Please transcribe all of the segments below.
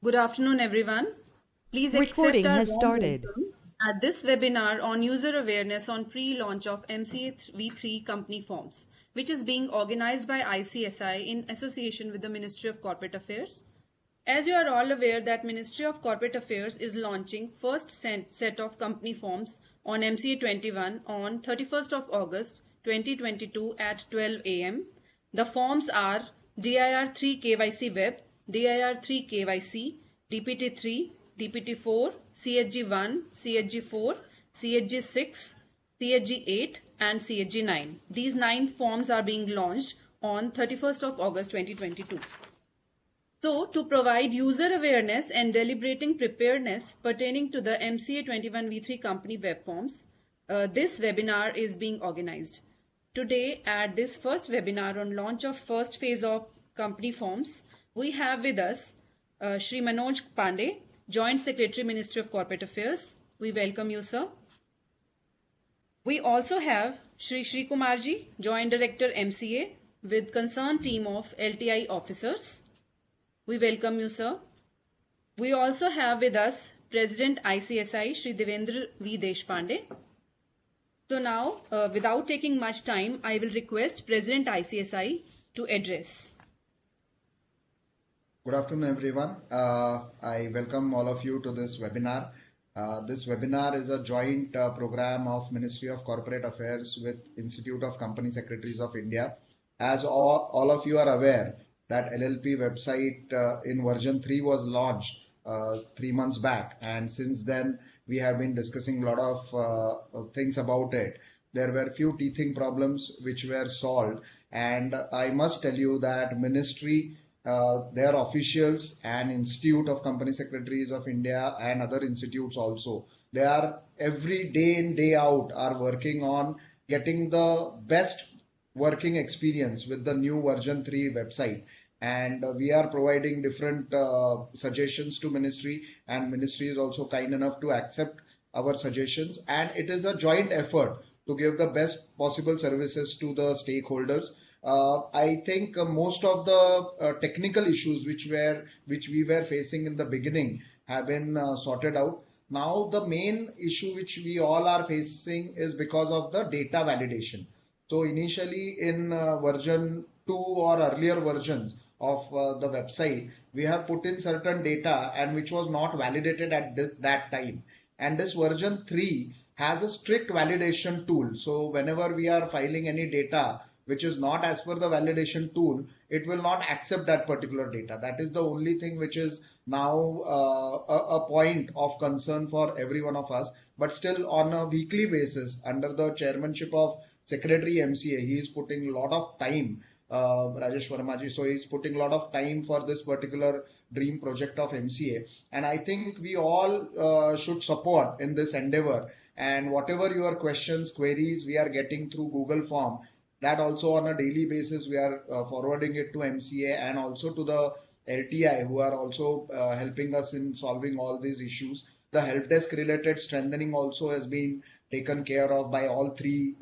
Good afternoon, everyone. Please accept our warm welcome at this webinar on user awareness on pre-launch of Mca V3 company forms, which is being organized by ICSI in association with the Ministry of Corporate Affairs. As you are all aware that Ministry of Corporate Affairs is launching first set of company forms on Mca 21 on 31st of August 2022 at 12 am. The forms are DIR3 KYC Web, DIR3 KYC, DPT3, DPT4, CHG1, CHG4, CHG6, CHG8 and CHG9. These 9 forms are being launched on 31st of August 2022. So, to provide user awareness and deliberating preparedness pertaining to the Mca 21 V3 company web forms, this webinar is being organized. Today, at this first webinar on launch of first phase of company forms, we have with us Shri Manoj Pandey, Joint Secretary, Ministry of Corporate Affairs. We welcome you, sir. We also have Shri Kumarji, Joint Director, MCA, with concerned team of LTI officers. We welcome you, sir. We also have with us President ICSI, Shri Devendra V. Deshpande. So now, without taking much time, I will request President ICSI to address. Good afternoon, everyone. I welcome all of you to this webinar. This webinar is a joint program of Ministry of Corporate Affairs with Institute of Company Secretaries of India. As all of you are aware, that LLP website in version 3 was launched 3 months back, and since then we have been discussing a lot of things about it. There were few teething problems which were solved, and I must tell you that Ministry, their officials and Institute of Company Secretaries of India and other institutes also, they are every day in day out are working on getting the best working experience with the new version 3 website, and we are providing different suggestions to Ministry, and Ministry is also kind enough to accept our suggestions, and it is a joint effort to give the best possible services to the stakeholders. I think most of the technical issues which we were facing in the beginning have been sorted out. Now the main issue which we all are facing is because of the data validation. So initially in version 2 or earlier versions of the website, we have put in certain data and which was not validated at that time. And this version 3 has a strict validation tool. So whenever we are filing any data which is not as per the validation tool, it will not accept that particular data. That is the only thing which is now a point of concern for every one of us. But still on a weekly basis, under the chairmanship of Secretary MCA, he is putting a lot of time, Rajesh Vermaji, so he is putting a lot of time for this particular dream project of MCA. And I think we all should support in this endeavor. And whatever your questions, queries we are getting through Google Form, that also on a daily basis we are forwarding it to MCA and also to the LTI, who are also helping us in solving all these issues. The help desk related strengthening also has been taken care of by all three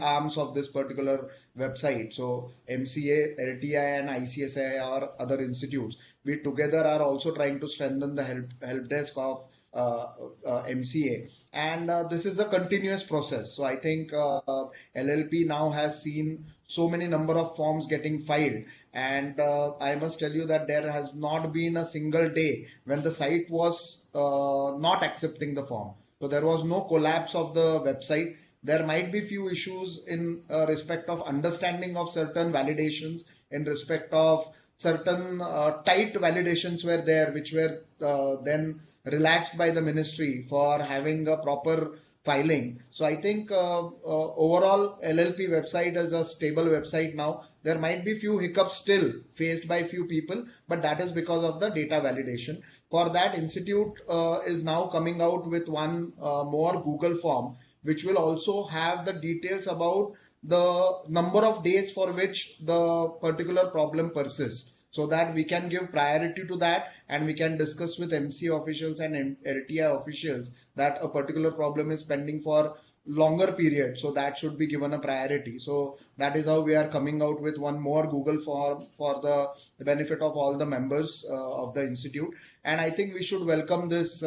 arms of this particular website. So MCA, LTI and ICSI or other institutes, we together are also trying to strengthen the help desk of MCA, and this is a continuous process. So I think LLP now has seen so many number of forms getting filed, and I must tell you that there has not been a single day when the site was not accepting the form. So there was no collapse of the website. There might be few issues in respect of understanding of certain validations, in respect of certain tight validations were there, which were then relaxed by the Ministry for having a proper filing. So I think overall LLP website is a stable website now. There might be few hiccups still faced by few people, but that is because of the data validation. For that, Institute is now coming out with one more Google form, which will also have the details about the number of days for which the particular problem persists, so that we can give priority to that and we can discuss with MC officials and LTI officials that a particular problem is pending for longer period, so that should be given a priority. So that is how we are coming out with one more Google form for the benefit of all the members of the institute. And I think we should welcome this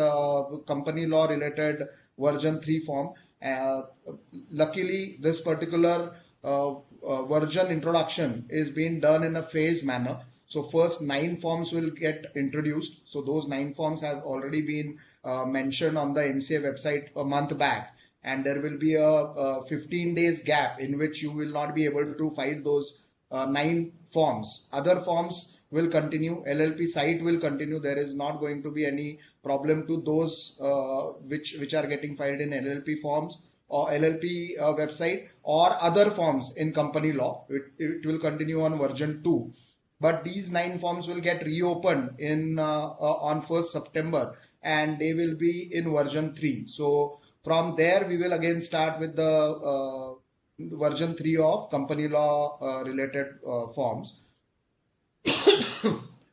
company law related version 3 form. Luckily, this particular version introduction is being done in a phased manner. So first 9 forms will get introduced. So those 9 forms have already been mentioned on the MCA website a month back. And there will be a 15 days gap in which you will not be able to file those 9 forms. Other forms will continue. LLP site will continue. There is not going to be any problem to those which are getting filed in LLP forms or LLP website or other forms in company law. It will continue on version 2. But these 9 forms will get reopened in on 1st September, and they will be in version 3. So from there, we will again start with the version 3 of company law related forms.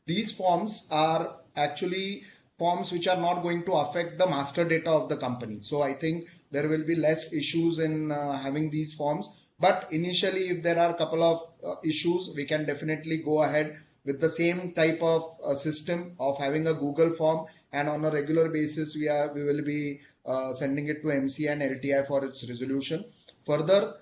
These forms are actually forms which are not going to affect the master data of the company. So I think there will be less issues in having these forms. But initially, if there are a couple of issues, we can definitely go ahead with the same type of system of having a Google form, and on a regular basis, we will be sending it to MCA and LTI for its resolution. Further,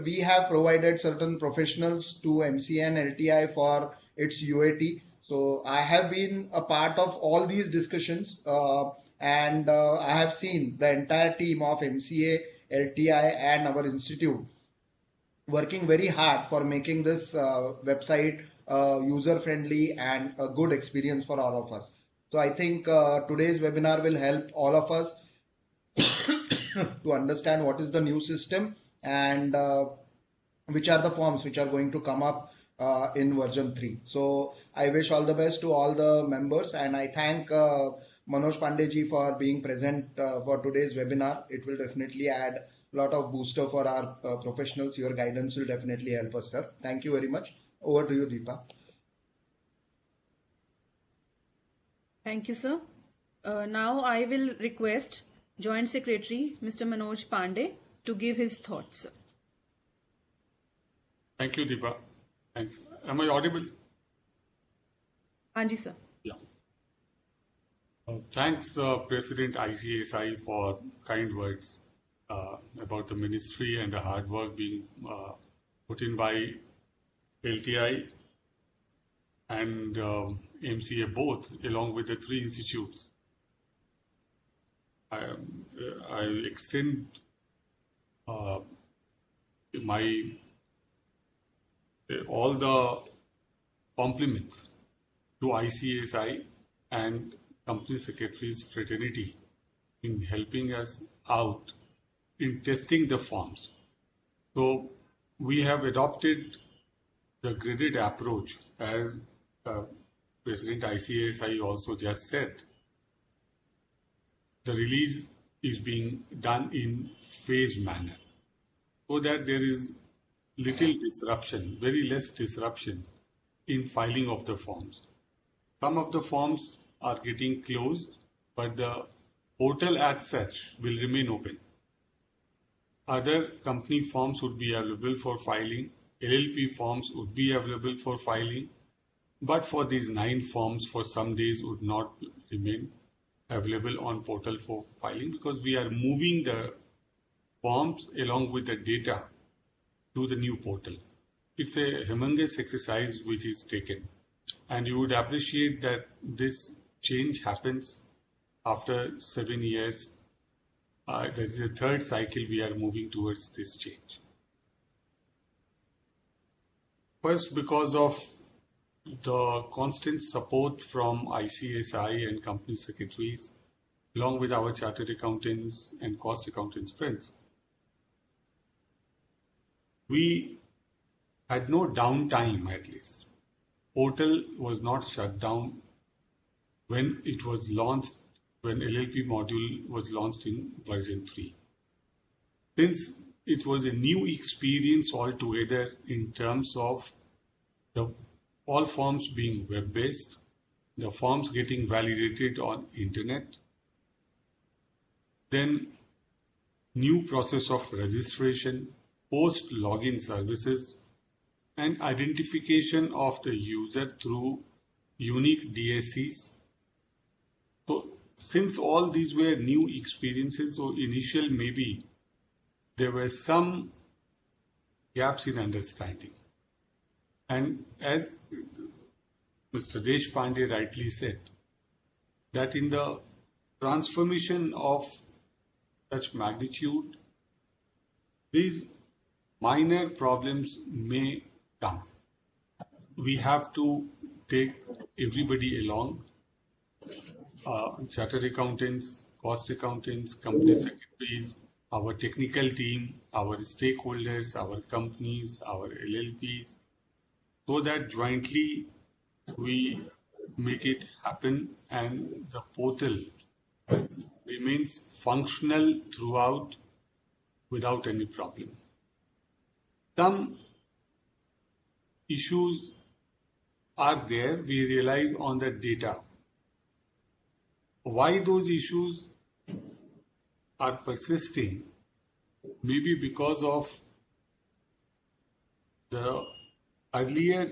we have provided certain professionals to MCA and LTI for its UAT. So I have been a part of all these discussions, and I have seen the entire team of MCA, LTI, and our institute working very hard for making this website user friendly and a good experience for all of us. So I think today's webinar will help all of us to understand what is the new system and which are the forms which are going to come up in version 3. So I wish all the best to all the members, and I thank Manoj Pandey for being present for today's webinar. It will definitely add a lot of booster for our professionals. Your guidance will definitely help us, sir. Thank you very much. Over to you, Deepa. Thank you, sir. Now I will request Joint Secretary Mr. Manoj Pandey to give his thoughts. Thank you, Deepa. Thanks. Am I audible? Anji, sir. Yeah. Thanks, President ICSI, for kind words about the ministry and the hard work being put in by LTI and MCA both, along with the 3 institutes. I extend all the compliments to ICSI and Company Secretaries fraternity in helping us out in testing the forms. So we have adopted the graded approach, as President ICSI also just said. The release is being done in phased manner so that there is little disruption, very less disruption in filing of the forms. Some of the forms are getting closed, but the portal as such will remain open. Other company forms would be available for filing. LLP forms would be available for filing. But for these 9 forms, for some days would not remain available on portal for filing, because we are moving the forms along with the data to the new portal. It's a humongous exercise which is taken, and you would appreciate that this change happens after 7 years. That is the 3rd cycle we are moving towards this change. First, because of the constant support from ICSI and company secretaries, along with our chartered accountants and cost accountants friends. We had no downtime, at least. Portal was not shut down when it was launched, when LLP module was launched in version 3. Since it was a new experience altogether in terms of all forms being web-based, the forms getting validated on internet, then new process of registration, post-login services, and identification of the user through unique DSCs. So since all these were new experiences, so initial maybe there were some gaps in understanding. And as Mr. Deshpande rightly said, that in the transformation of such magnitude, these minor problems may come. We have to take everybody along, chartered accountants, cost accountants, company secretaries, our technical team, our stakeholders, our companies, our LLPs, so that jointly we make it happen and the portal remains functional throughout without any problem. Some issues are there, we realize on the data. Why those issues are persisting? Maybe because of the earlier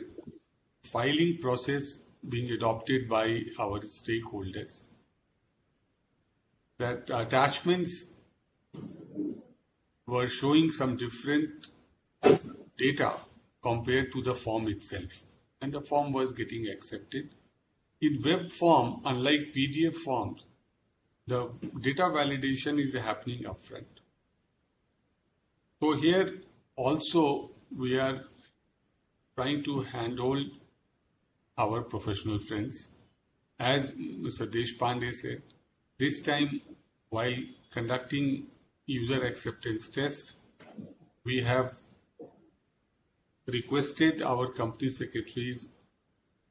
filing process being adopted by our stakeholders, that attachments were showing some different data compared to the form itself, and the form was getting accepted. In web form, unlike PDF forms, the data validation is happening upfront. So here also we are trying to handhold our professional friends. As Mr. Deshpande said, this time while conducting user acceptance test, we have requested our company secretaries,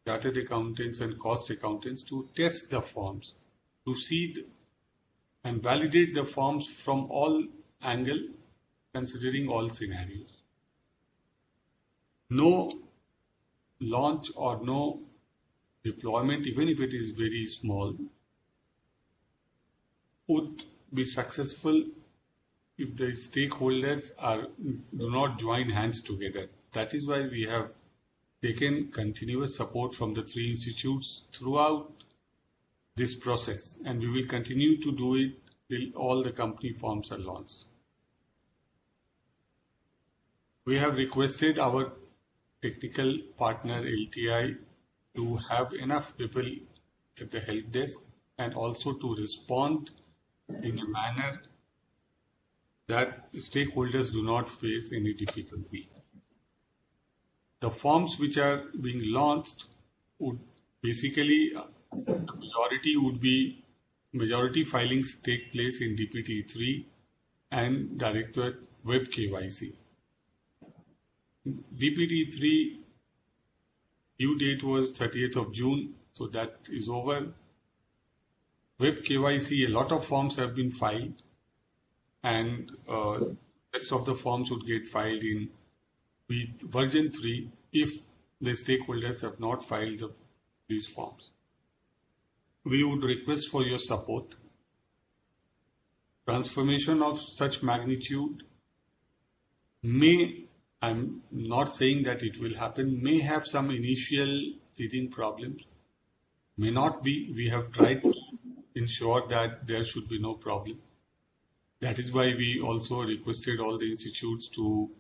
chartered accountants and cost accountants to test the forms, to see and validate the forms from all angles, considering all scenarios. No launch or no deployment, even if it is very small, would be successful if the stakeholders do not join hands together. That is why we have taken continuous support from the 3 institutes throughout this process, and we will continue to do it till all the company forms are launched. We have requested our technical partner LTI to have enough people at the help desk and also to respond in a manner that stakeholders do not face any difficulty. The forms which are being launched would basically, majority filings take place in DPT3 and Directorate Web KYC. DPT3 due date was 30th of June, so that is over. Web KYC, a lot of forms have been filed, and rest of the forms would get filed in version 3 if the stakeholders have not filed these forms. We would request for your support. Transformation of such magnitude may, I'm not saying that it will happen, may have some initial teething problems, may not be. We have tried to ensure that there should be no problem. That is why we also requested all the institutes to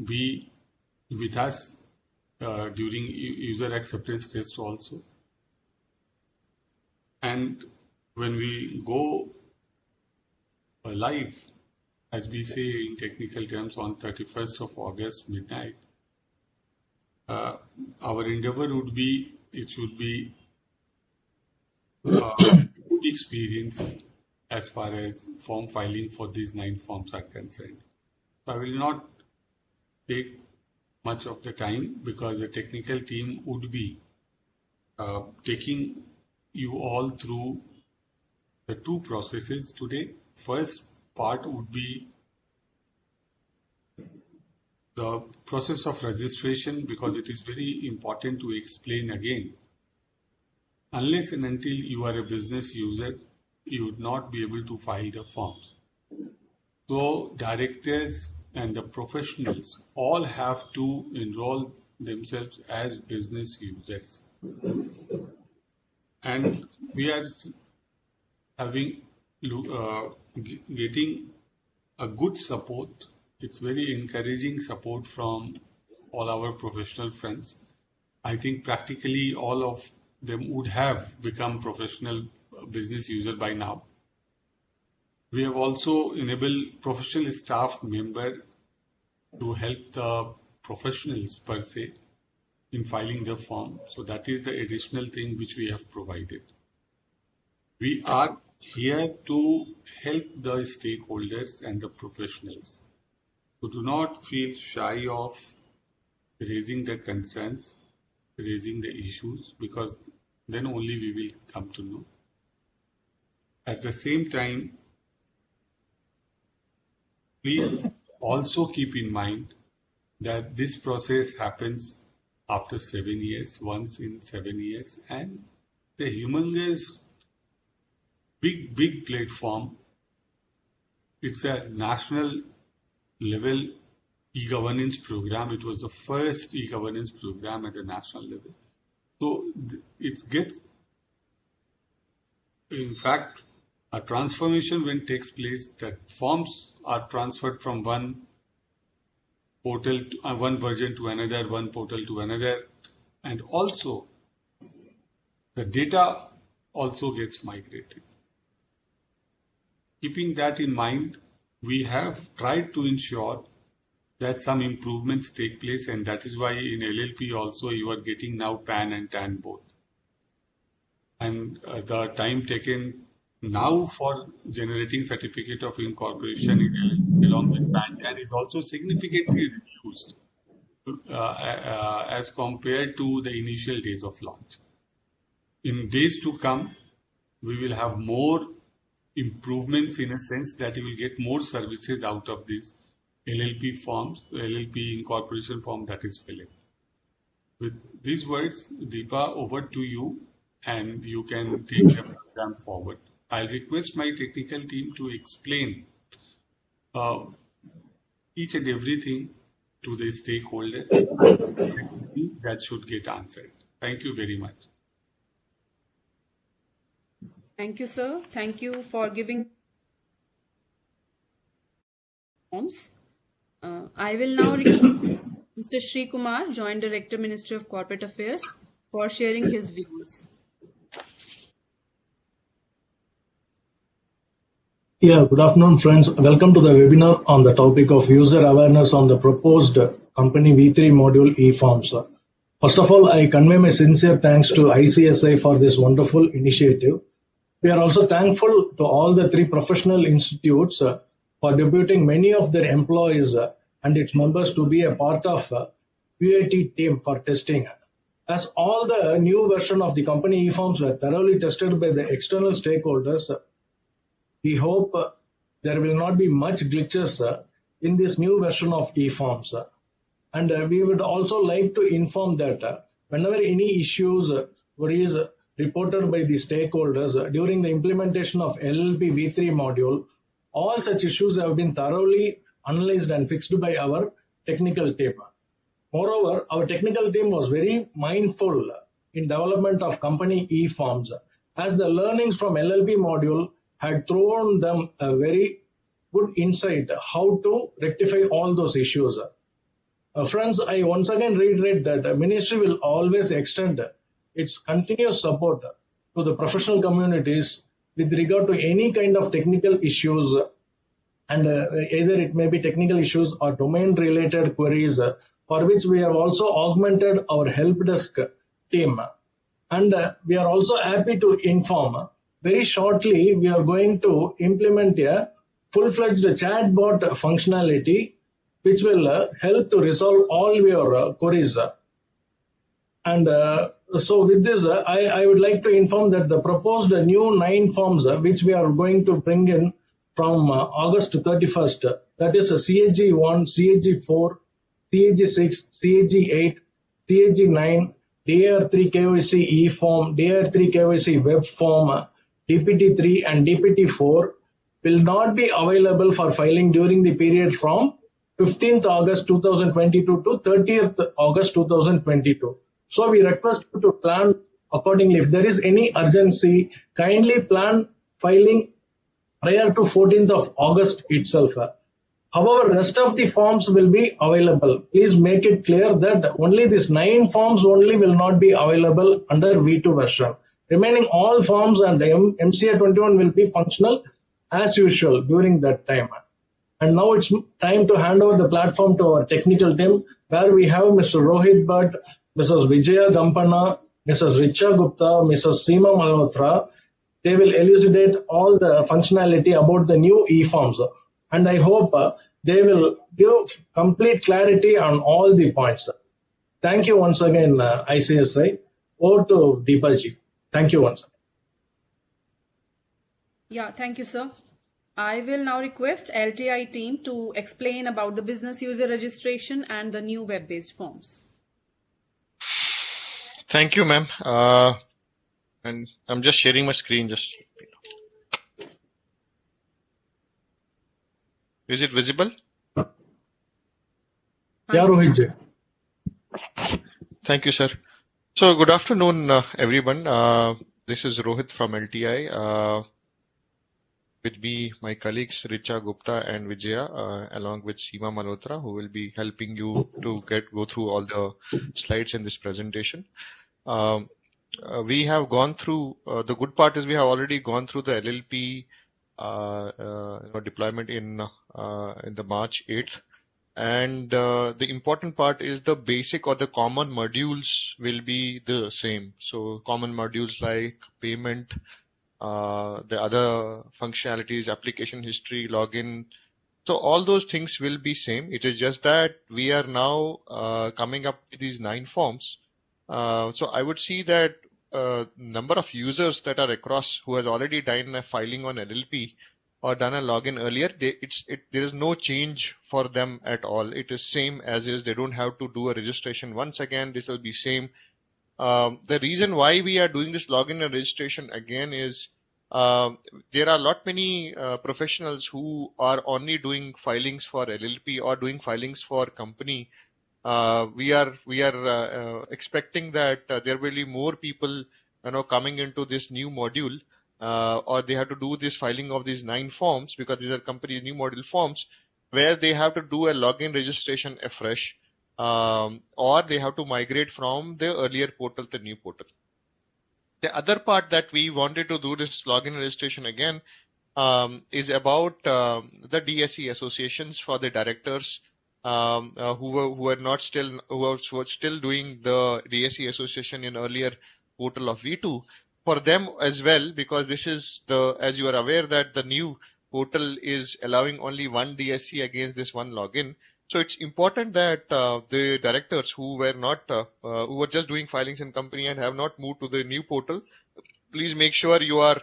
be with us during user acceptance test also. And when we go live, as we say in technical terms, on 31st of August midnight, our endeavor would be, it should be a good experience as far as form filing for these 9 forms are concerned. So I will not take much of the time because the technical team would be taking you all through the 2 processes today. First part would be the process of registration, because it is very important to explain again. Unless and until you are a business user, you would not be able to file the forms. So directors and the professionals all have to enroll themselves as business users. And we are getting a good support. It's very encouraging support from all our professional friends. I think practically all of them would have become professional business user by now. We have also enabled professional staff member to help the professionals per se in filing the form. So that is the additional thing which we have provided. We are here to help the stakeholders and the professionals. So do not feel shy of raising the concerns, raising the issues, because then only we will come to know. At the same time, please also keep in mind that this process happens after 7 years, once in 7 years, and the humongous big platform. It's a national level e-governance program. It was the first e-governance program at the national level. So it gets, in fact, a transformation when it takes place, that forms are transferred from one portal, to, one version to another, one portal to another, and also the data also gets migrated. Keeping that in mind, we have tried to ensure that some improvements take place, and that is why in LLP also you are getting now PAN and TAN both. And the time taken now for generating certificate of incorporation in LLP along with PAN TAN is also significantly reduced as compared to the initial days of launch. In days to come, we will have more improvements in a sense that you will get more services out of these LLP forms, LLP incorporation form that is filling. With these words, Deepa, over to you, and you can take the program forward. I'll request my technical team to explain each and everything to the stakeholders that should get answered. Thank you very much. Thank you, sir. Thank you for giving forms. I will now request Mr. Sri Kumar, Joint Director, Ministry of Corporate Affairs, for sharing his views. Yeah, good afternoon, friends. Welcome to the webinar on the topic of user awareness on the proposed company V3 module e-forms. First of all, I convey my sincere thanks to ICSI for this wonderful initiative. We are also thankful to all the three professional institutes for debuting many of their employees and its members to be a part of UAT team for testing. As all the new version of the company e-forms were thoroughly tested by the external stakeholders, we hope there will not be much glitches in this new version of e-forms. And we would also like to inform that whenever any issues, worries reported by the stakeholders during the implementation of LLP V3 module, all such issues have been thoroughly analyzed and fixed by our technical team. Moreover, our technical team was very mindful in development of company e-forms, as the learnings from LLP module had thrown them a very good insight how to rectify all those issues. Friends, I once again reiterate that the Ministry will always extend its continuous support to the professional communities with regard to any kind of technical issues, and either it may be technical issues or domain-related queries, for which we have also augmented our help desk team. And we are also happy to inform very shortly we are going to implement a full-fledged chatbot functionality which will help to resolve all your queries. And so with this, I would like to inform that the proposed new 9 forms which we are going to bring in from August 31st, that is CAG1, CAG4, CAG6, CAG8, CAG9, DIR3 KYC e-form, DIR3 KYC web form, DPT3 and DPT4 will not be available for filing during the period from 15th August 2022 to 30th August 2022. So we request you to plan accordingly. If there is any urgency, kindly plan filing prior to 14th of August itself. However, rest of the forms will be available. Please make it clear that only these 9 forms only will not be available under V2 version. Remaining all forms and MCA 21 will be functional as usual during that time. And now it's time to hand over the platform to our technical team, where we have Mr. Rohit Bhatt, Mrs. Vijaya Gampana, Mrs. Richa Gupta, Mrs. Seema Malhotra. They will elucidate all the functionality about the new e-forms. And I hope they will give complete clarity on all the points. Thank you once again, ICSI. Over to Deepaji. Thank you once again. Yeah, thank you, sir. I will now request LTI team to explain about the business user registration and the new web-based forms. Thank you, ma'am. And I'm just sharing my screen. Is it visible? Yeah, Rohit. Thank you, sir. So good afternoon, everyone. This is Rohit from LTI. With me, my colleagues Richa Gupta and Vijaya, along with Seema Malhotra, who will be helping you to go through all the slides in this presentation. We have gone through, the good part is we have already gone through the LLP deployment in the March 8th. And the important part is the basic or the common modules will be the same. So common modules like payment, the other functionalities, application history, login. So all those things will be same. It is just that we are now coming up with these 9 forms. So I would see that number of users that are across who has already done a filing on LLP or done a login earlier, there is no change for them at all. It is same as is. They don't have to do a registration once again. This will be same. The reason why we are doing this login and registration again is there are many professionals who are only doing filings for LLP or doing filings for company. We are expecting that there will be more people coming into this new module, or they have to do this filing of these 9 forms because these are company's new module forms where they have to do a login registration afresh. Or they have to migrate from the earlier portal to the new portal. The other part that we wanted to do this login registration again is about the DSE associations for the directors who were still doing the DSE association in earlier portal of V2. For them as well, because this is as you are aware that the new portal is allowing only one DSE against this one login. So it's important that the directors who were just doing filings in company and have not moved to the new portal, please make sure you are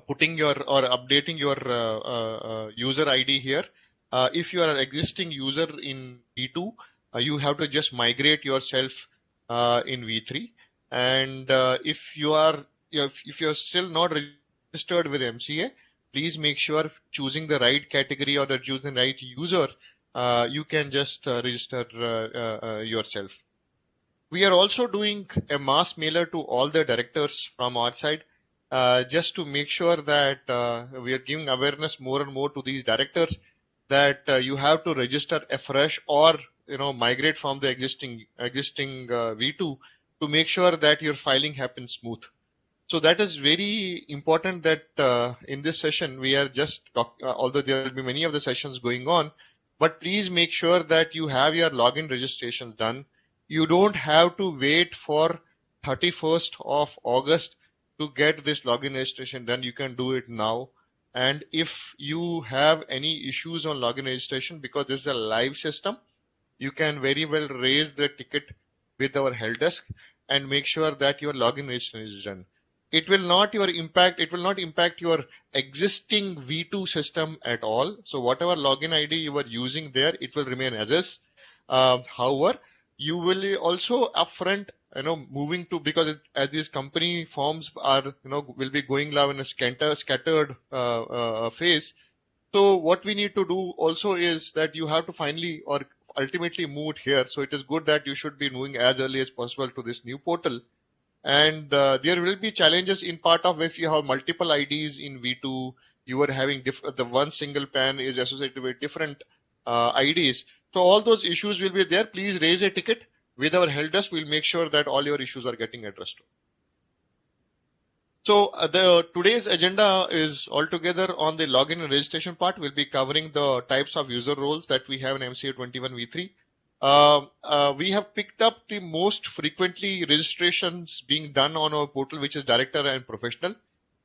putting or updating your user ID here. If you are an existing user in V2, you have to just migrate yourself in V3. And if you are still not registered with MCA, please make sure choosing the right category or choosing the right user, you can just register yourself. We are also doing a mass mailer to all the directors from our side, just to make sure that we are giving awareness more and more to these directors that you have to register afresh or migrate from the existing V2 to make sure that your filing happens smooth. So that is very important that in this session we are just although there will be many of the sessions going on, but please make sure that you have your login registration done. You don't have to wait for 31st of August to get this login registration done. You can do it now. And if you have any issues on login registration, because this is a live system, you can very well raise the ticket with our help desk and make sure that your login registration is done. It will not impact your existing V2 system at all. So whatever login ID you are using there, it will remain as is. However, you will also upfront moving to, because as these company forms are, will be going live in a scattered phase. So what we need to do also is that you have to finally or ultimately move it here. So it is good that you should be moving as early as possible to this new portal. And there will be challenges in part of if you have multiple IDs in V2, you are having the one single PAN is associated with different IDs. So all those issues will be there. Please raise a ticket with our help desk. We'll make sure that all your issues are getting addressed. So today's agenda is altogether on the login and registration part. We'll be covering the types of user roles that we have in MCA 21 V3. We have picked up the most frequently registrations being done on our portal, which is director and professional.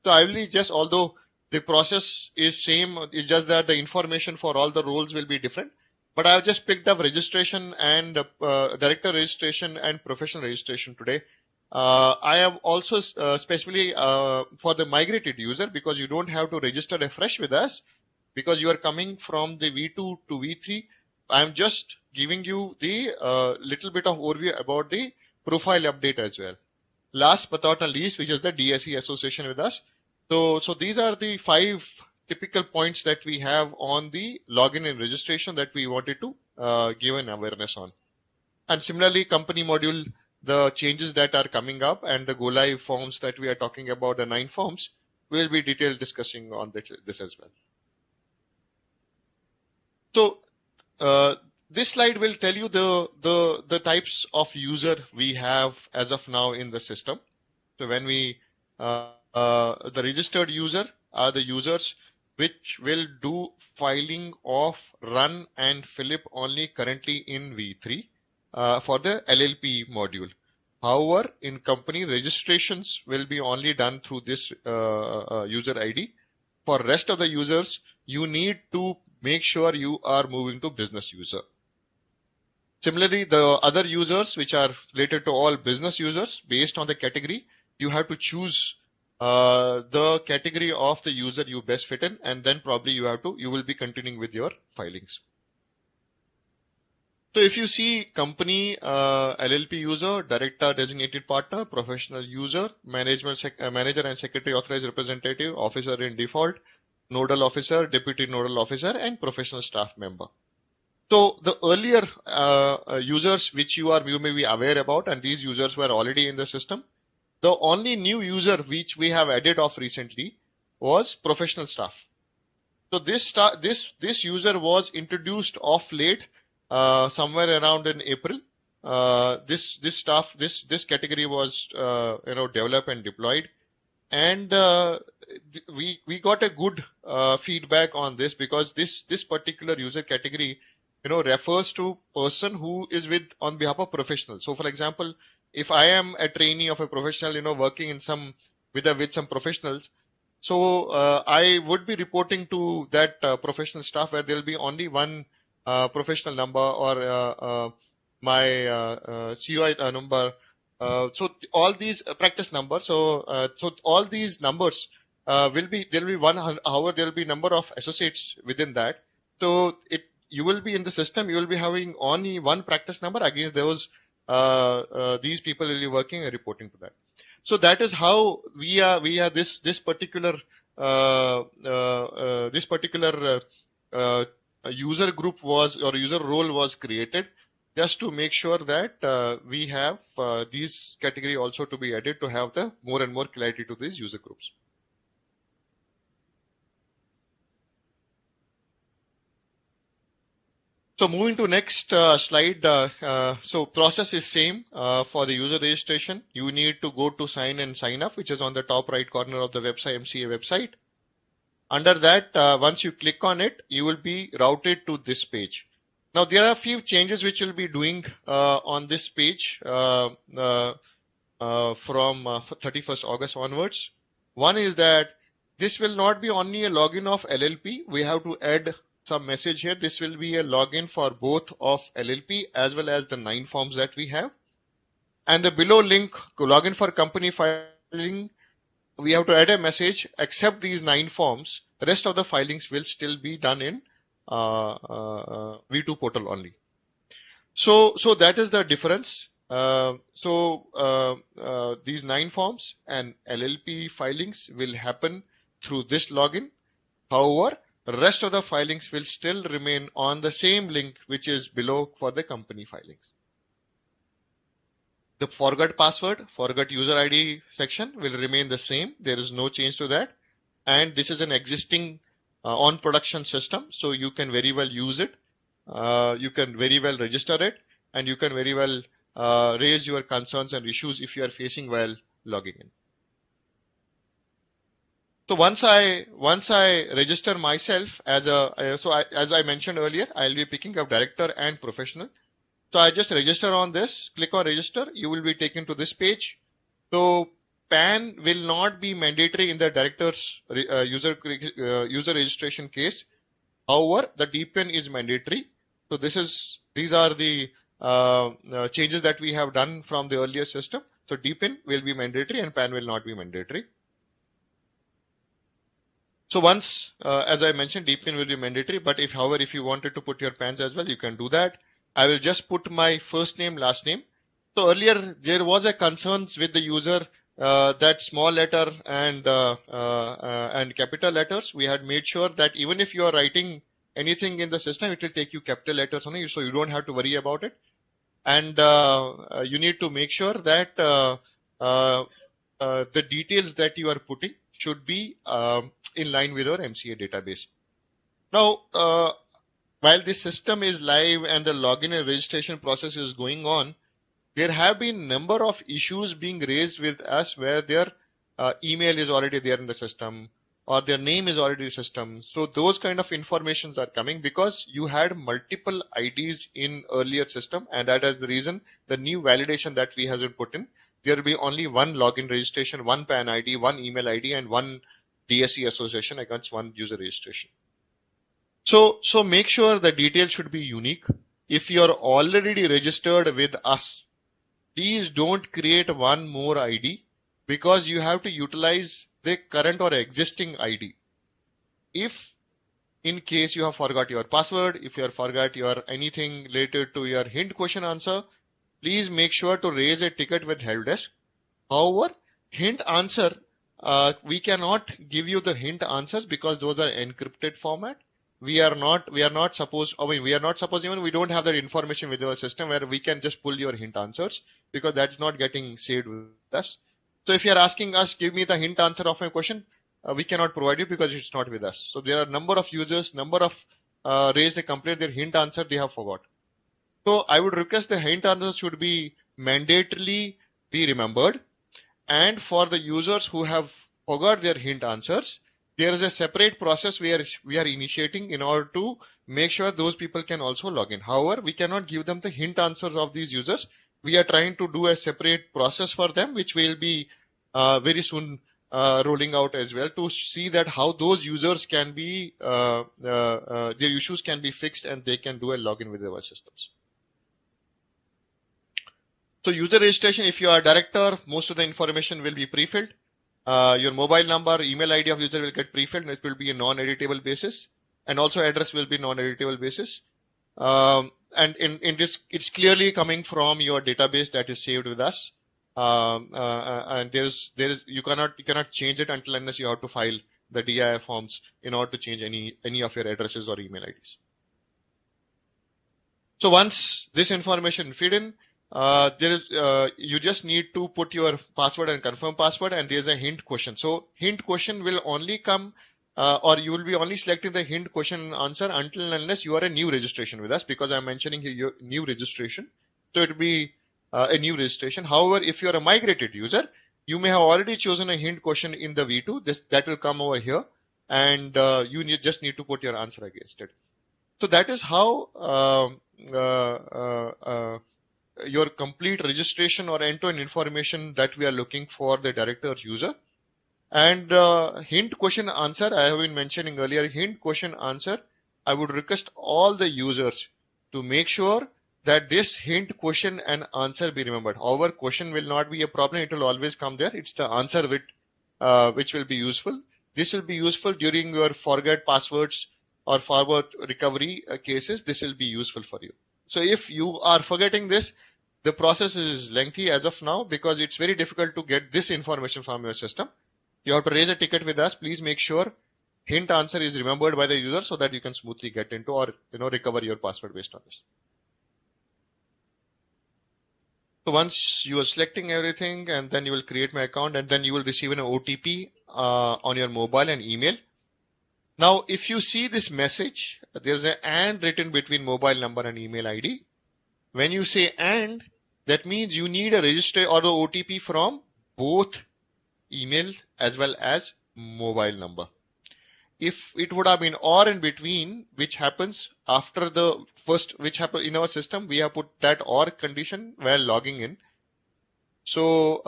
So I will just, although the process is same, it's just that the information for all the roles will be different. But I've just picked up registration and director registration and professional registration today. I have also specifically for the migrated user, because you don't have to register afresh with us because you are coming from the V2 to V3. I'm just giving you the little bit of overview about the profile update as well. Last but not least, which is the DSE association with us. So these are the 5 typical points that we have on the login and registration that we wanted to give an awareness on. And similarly, company module, the changes that are coming up and the go live forms that we are talking about, the 9 forms, we'll be detailed discussing on this as well. So this slide will tell you the types of user we have as of now in the system. So when we the registered user are the users which will do filing of run and Philip only currently in V3 for the LLP module. However, in company registrations will be only done through this user ID. For rest of the users, you need to make sure you are moving to business user. Similarly, the other users which are related to all business users, based on the category, you have to choose the category of the user you best fit in, and then probably you will be continuing with your filings. So if you see company, LLP user, director, designated partner, professional user, manager and secretary authorized representative, officer in default, nodal officer, deputy nodal officer, and professional staff member. So the earlier users which you may be aware about, and these users were already in the system. The only new user which we have added of recently was professional staff. So this user was introduced of late, somewhere around in April. This category was developed and deployed, and we got a good feedback on this, because this particular user category refers to person who is on behalf of professionals. So for example, if I am a trainee of a professional, working in with some professionals, so I would be reporting to that professional staff, where there will be only one professional number or my COI number. So all these practice numbers. So all these numbers there will be one. However, there will be number of associates within that. So you will be in the system. You will be having only one practice number against those. These people will be working and reporting to that. So that is how we are this particular user group user role was created, just to make sure that we have these category also to be added, to have the more and more clarity to these user groups. So moving to next slide. So process is same for the user registration. You need to go to sign and sign up, which is on the top right corner of the website, MCA website. Under that, once you click on it, you will be routed to this page. Now there are a few changes which we'll be doing on this page from 31st August onwards. One is that this will not be only a login of LLP. We have to add some message here. This will be a login for both of LLP as well as the 9 forms that we have. And the below link, login for company filing, we have to add a message, accept these 9 forms. The rest of the filings will still be done in V2 portal only. So that is the difference. These 9 forms and LLP filings will happen through this login. However, rest of the filings will still remain on the same link which is below for the company filings. The forgot password, forgot user ID section will remain the same. There is no change to that. And this is an existing on production system, so you can very well use it. You can very well register it, and you can very well raise your concerns and issues if you are facing while logging in. So once I register myself as as I mentioned earlier, I'll be picking up director and professional. So I just register on this, click on register, you will be taken to this page. So PAN will not be mandatory in the director's user registration case. However, the DPIN is mandatory. So these are the changes that we have done from the earlier system. So DPIN will be mandatory and PAN will not be mandatory. So once, as I mentioned, DPIN will be mandatory, but however, if you wanted to put your PANs as well, you can do that. I will just put my first name, last name. So earlier, there was a concerns with the user that small letter and capital letters. We had made sure that even if you are writing anything in the system, it will take you capital letters only, so you don't have to worry about it. And you need to make sure that the details that you are putting should be in line with our MCA database. Now, while this system is live and the login and registration process is going on, there have been number of issues being raised with us where their email is already there in the system or their name is already in the system. So those kind of informations are coming because you had multiple IDs in earlier system, and that is the reason the new validation that we have put in. There will be only one login registration, one PAN ID, one email ID, and one DSE association against one user registration. So make sure the details should be unique. If you are already registered with us, please don't create one more ID because you have to utilize the current or existing ID. If in case you have forgot your password, if you have forgot your anything related to your hint question answer, please make sure to raise a ticket with help desk. However, hint answer, we cannot give you the hint answers because those are encrypted format. We are not supposed even we don't have that information with our system where we can just pull your hint answers because that's not getting saved with us. So if you are asking us, give me the hint answer of my question, we cannot provide you because it's not with us. So there are number of users, raised a complaint, their hint answer they have forgot. So I would request the hint answers should be mandatorily be remembered. And for the users who have forgot their hint answers, there is a separate process where we are initiating in order to make sure those people can also log in. However, we cannot give them the hint answers of these users. We are trying to do a separate process for them, which will be very soon rolling out as well to see that how those users can be, their issues can be fixed and they can do a login with our systems. So user registration, if you are a director, most of the information will be pre-filled. Your mobile number, email ID of user will get pre-filled and it will be a non-editable basis. And also address will be non-editable basis. And in this, it's clearly coming from your database that is saved with us. And you cannot change it until unless you have to file the DIF forms in order to change any of your addresses or email IDs. So once this information feed in, you just need to put your password and confirm password, and there's a hint question. So hint question will only come, or you will be only selecting the hint question answer until and unless you are a new registration with us, because I'm mentioning here your new registration. So it will be a new registration. However, if you are a migrated user, you may have already chosen a hint question in the V2. That will come over here, and you just need to put your answer against it. So that is how your complete registration or end-to-end information that we are looking for the director's user. And hint question answer, I have been mentioning earlier, hint question answer, I would request all the users to make sure that this hint question and answer be remembered. However, question will not be a problem, it will always come there. It's the answer which will be useful. This will be useful during your forget passwords or forward recovery cases. This will be useful for you. So if you are forgetting this, The process is lengthy as of now because it's very difficult to get this information from your system. You have to raise a ticket with us. Please make sure hint answer is remembered by the user so that you can smoothly get into or recover your password based on this. So once you are selecting everything, and then you will create my account, and then you will receive an OTP on your mobile and email. Now, if you see this message, there's an and written between mobile number and email ID. When you say and, that means you need a register or the OTP from both email as well as mobile number. If it would have been or in between, which happens after the first, which happens in our system, we have put that or condition while logging in. So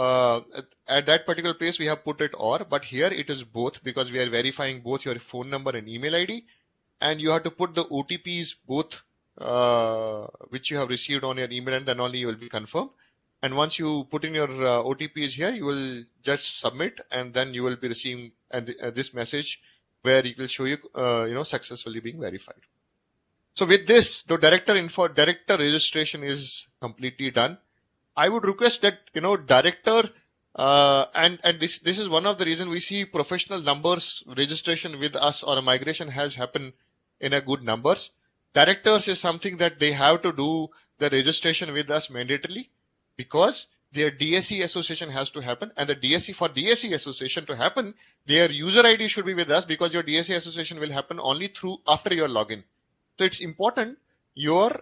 at that particular place, we have put it or, but here it is both because we are verifying both your phone number and email ID, and you have to put the OTPs both which you have received on your email, and then only you will be confirmed. And once you put in your OTPs here, you will just submit, and then you will be receiving this message where it will show you, successfully being verified. So with this, the director registration is completely done. I would request that, director, and this is one of the reasons we see professional numbers registration with us or a migration has happened in a good numbers. Directors is something that they have to do the registration with us mandatorily because their DSE association has to happen, and the DSE association to happen, their user ID should be with us because your DSE association will happen only after your login. So it's important your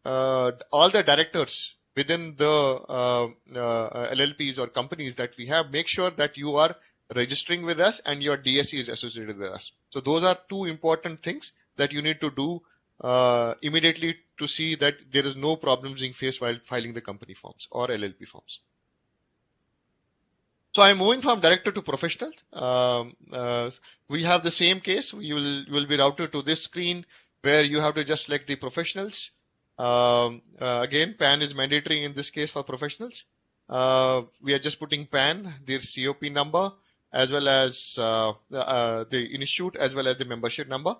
all the directors within the LLPs or companies that we have, make sure that you are registering with us and your DSE is associated with us. So those are two important things that you need to do immediately to see that there is no problems being faced while filing the company forms or LLP forms. So I'm moving from director to professional. We have the same case. You will be routed to this screen where you have to just select the professionals. Again, PAN is mandatory in this case for professionals. We are just putting PAN, their COP number, as well as the institute, as well as the membership number.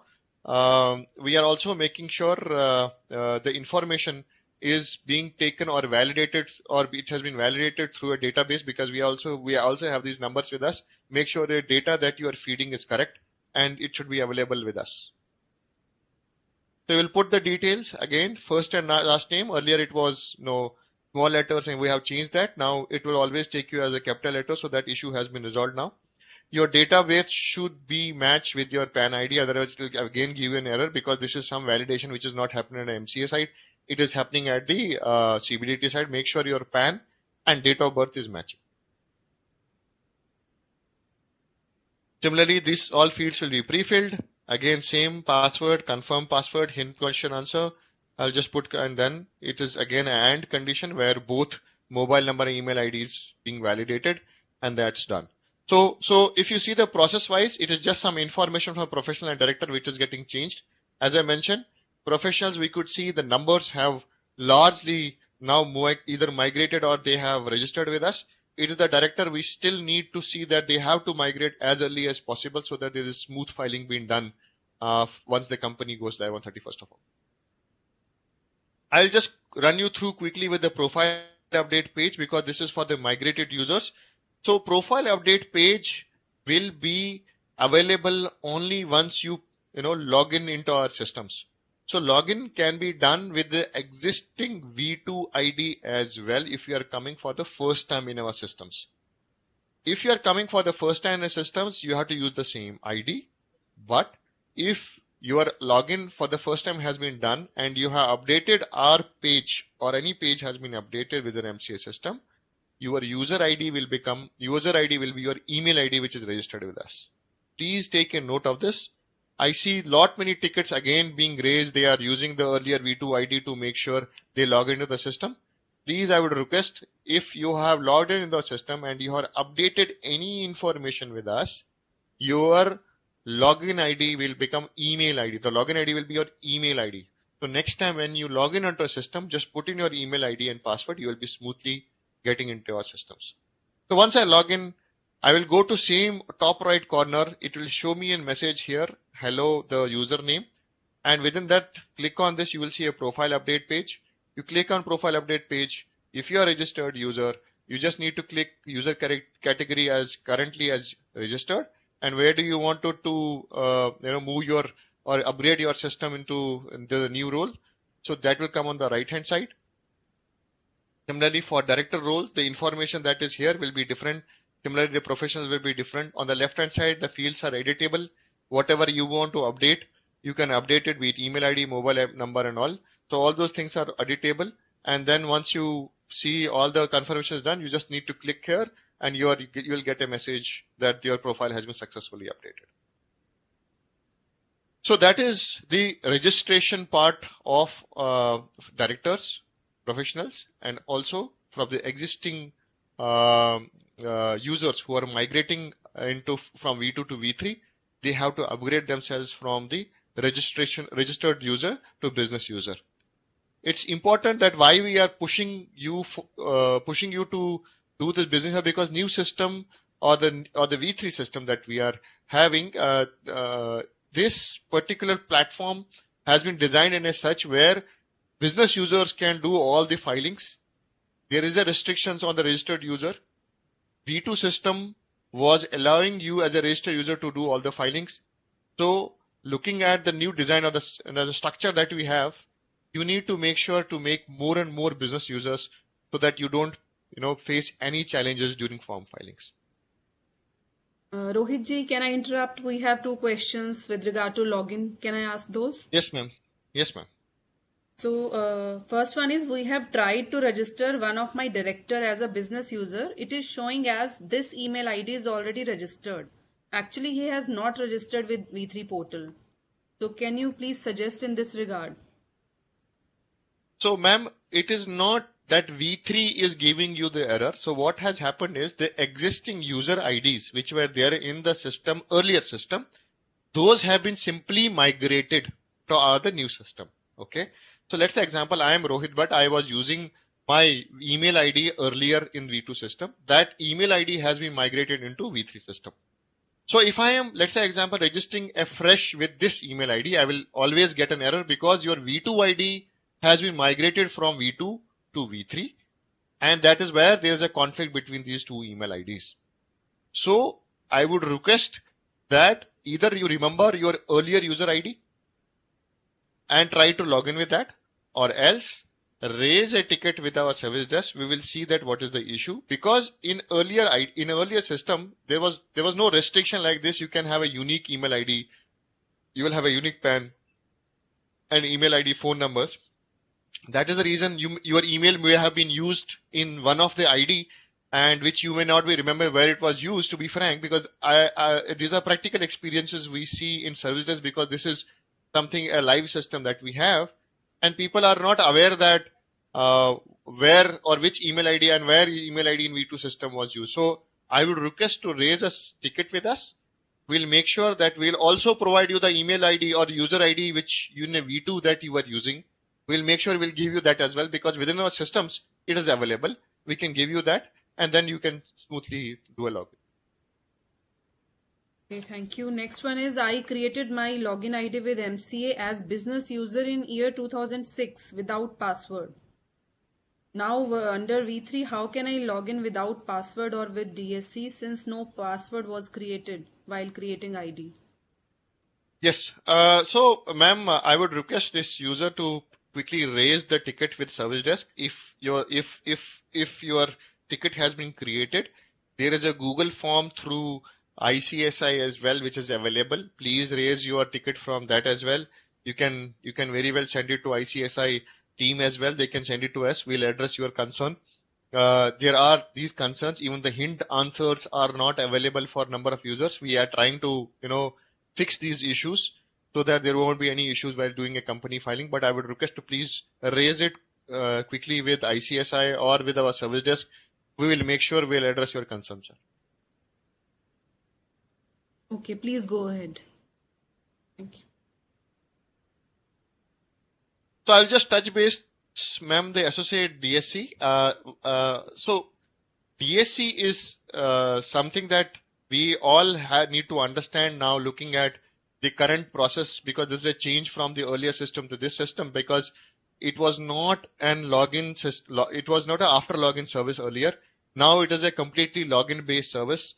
We are also making sure the information is being taken or validated, or it has been validated through a database, because we also have these numbers with us. Make sure the data that you are feeding is correct and it should be available with us. So we'll put the details again, first and last name. Earlier it was small letters and we have changed that. Now it will always take you as a capital letter, so that issue has been resolved now. Your database should be matched with your PAN ID, otherwise it will again give you an error because this is some validation which is not happening at the MCA side. It is happening at the CBDT side. Make sure your PAN and date of birth is matching. Similarly, these all fields will be pre-filled. Again, same password, confirm password, hint question answer. I'll just put, and then it is again an AND condition where both mobile number and email ID is being validated, and that's done. So if you see the process wise, it is just some information from professional and director which is getting changed. As I mentioned, professionals, we could see the numbers have largely now either migrated or they have registered with us. It is the director, we still need to see that they have to migrate as early as possible so that there is smooth filing being done once the company goes live on 31st of August. I'll just run you through quickly with the profile update page because this is for the migrated users. So profile update page will be available only once you log in into our systems. So login can be done with the existing V2 ID as well if you are coming for the first time in our systems. If you are coming for the first time in the systems, you have to use the same ID. But if your login for the first time has been done and you have updated our page or any page has been updated with an MCA system, your user ID will be your email ID which is registered with us. Please take a note of this. I see many tickets again being raised. They are using the earlier V2 ID to make sure they log into the system. Please, I would request, if you have logged in the system and you have updated any information with us, your login ID will become email ID. The login ID will be your email ID. So next time when you log in onto a system, just put in your email ID and password. You will be smoothly getting into our systems. So once I log in, I will go to same top right corner. It will show me a message here. Hello, the username. And within that, click on this. You will see a profile update page. You click on profile update page. If you are a registered user, you just need to click user category as currently as registered, and where do you want to move your or upgrade your system into the new role. So that will come on the right hand side. Similarly, for director roles, the information that is here will be different. Similarly, the professionals will be different. On the left hand side, the fields are editable. Whatever you want to update, you can update it with email ID, mobile number and all. So all those things are editable. And then once you see all the confirmation is done, you just need to click here and you will get a message that your profile has been successfully updated. So that is the registration part of directors, professionals, and also from the existing users who are migrating from V2 to V3, they have to upgrade themselves from the registered user to business user. It's important that why we are pushing you to do this business, because new system or the V3 system that we are having, this particular platform has been designed in a such where business users can do all the filings. There is a restrictions on the registered user. V2 system was allowing you as a registered user to do all the filings. So looking at the new design of the structure that we have, you need to make sure to make more and more business users so that you don't face any challenges during form filings. Rohit ji, can I interrupt? We have two questions with regard to login. Can I ask those? Yes, ma'am. Yes, ma'am. So first one is, we have tried to register one of my director as a business user. It is showing as this email ID is already registered. Actually, he has not registered with V3 portal. So can you please suggest in this regard? So ma'am, it is not that V3 is giving you the error. So what has happened is the existing user IDs which were there in the system, earlier system, those have been simply migrated to the new system. Okay. So let's say example, I am Rohit, but I was using my email ID earlier in V2 system. That email ID has been migrated into V3 system. So if I am, let's say example, registering afresh with this email ID, I will always get an error because your V2 ID has been migrated from V2 to V3. And that is where there is a conflict between these two email IDs. So I would request that either you remember your earlier user ID and try to log in with that, or else raise a ticket with our service desk. We will see that what is the issue, because in earlier system there was no restriction like this. You can have a unique email ID, you will have a unique PAN and email ID, phone numbers. That is the reason your email may have been used in one of the ID, and which you may not be remember where it was used, to be frank, because these are practical experiences we see in service desk, because this is something, a live system that we have, and people are not aware that where or which email ID and where email ID in V2 system was used. So I would request to raise a ticket with us. We'll make sure that we'll also provide you the email ID or user ID which in a V2 that you are using. We'll make sure we'll give you that as well, because within our systems it is available. We can give you that, and then you can smoothly do a login. Okay, thank you. Next one is, I created my login ID with MCA as business user in year 2006 without password. Now under V3, how can I log in without password or with DSC, since no password was created while creating ID? Yes. So ma'am, I would request this user to quickly raise the ticket with service desk. If your ticket has been created, there is a Google form through ICSI as well, which is available. Please raise your ticket from that as well. You can very well send it to ICSI team as well. They can send it to us. We'll address your concern. There are these concerns. Even the hint answers are not available for number of users. We are trying to fix these issues so that there won't be any issues while doing a company filing. But I would request to please raise it quickly with ICSI or with our service desk. We will make sure we'll address your concerns, sir. Okay, please go ahead. Thank you. So I'll just touch base, ma'am, the associate DSC. So DSC is something that we all need to understand now, looking at the current process, because this is a change from the earlier system to this system, because it was not an login system, it was not an after login service earlier. Now it is a completely login based service.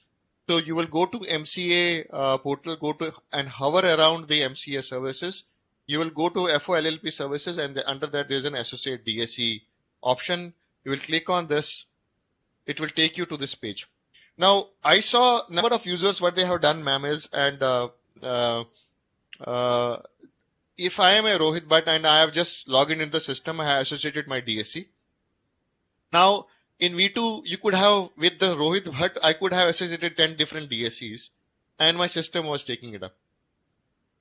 So you will go to MCA portal, go to and hover around the MCA services. You will go to FOLLP services, and under that there is an associate DSE option. You will click on this. It will take you to this page. Now I saw a number of users what they have done, ma'am, is if I am a Rohit Bhatt and I have just logged in the system, I have associated my DSE. Now in V2, you could have, with the Rohit Bhatt, I could have associated 10 different DSEs and my system was taking it up.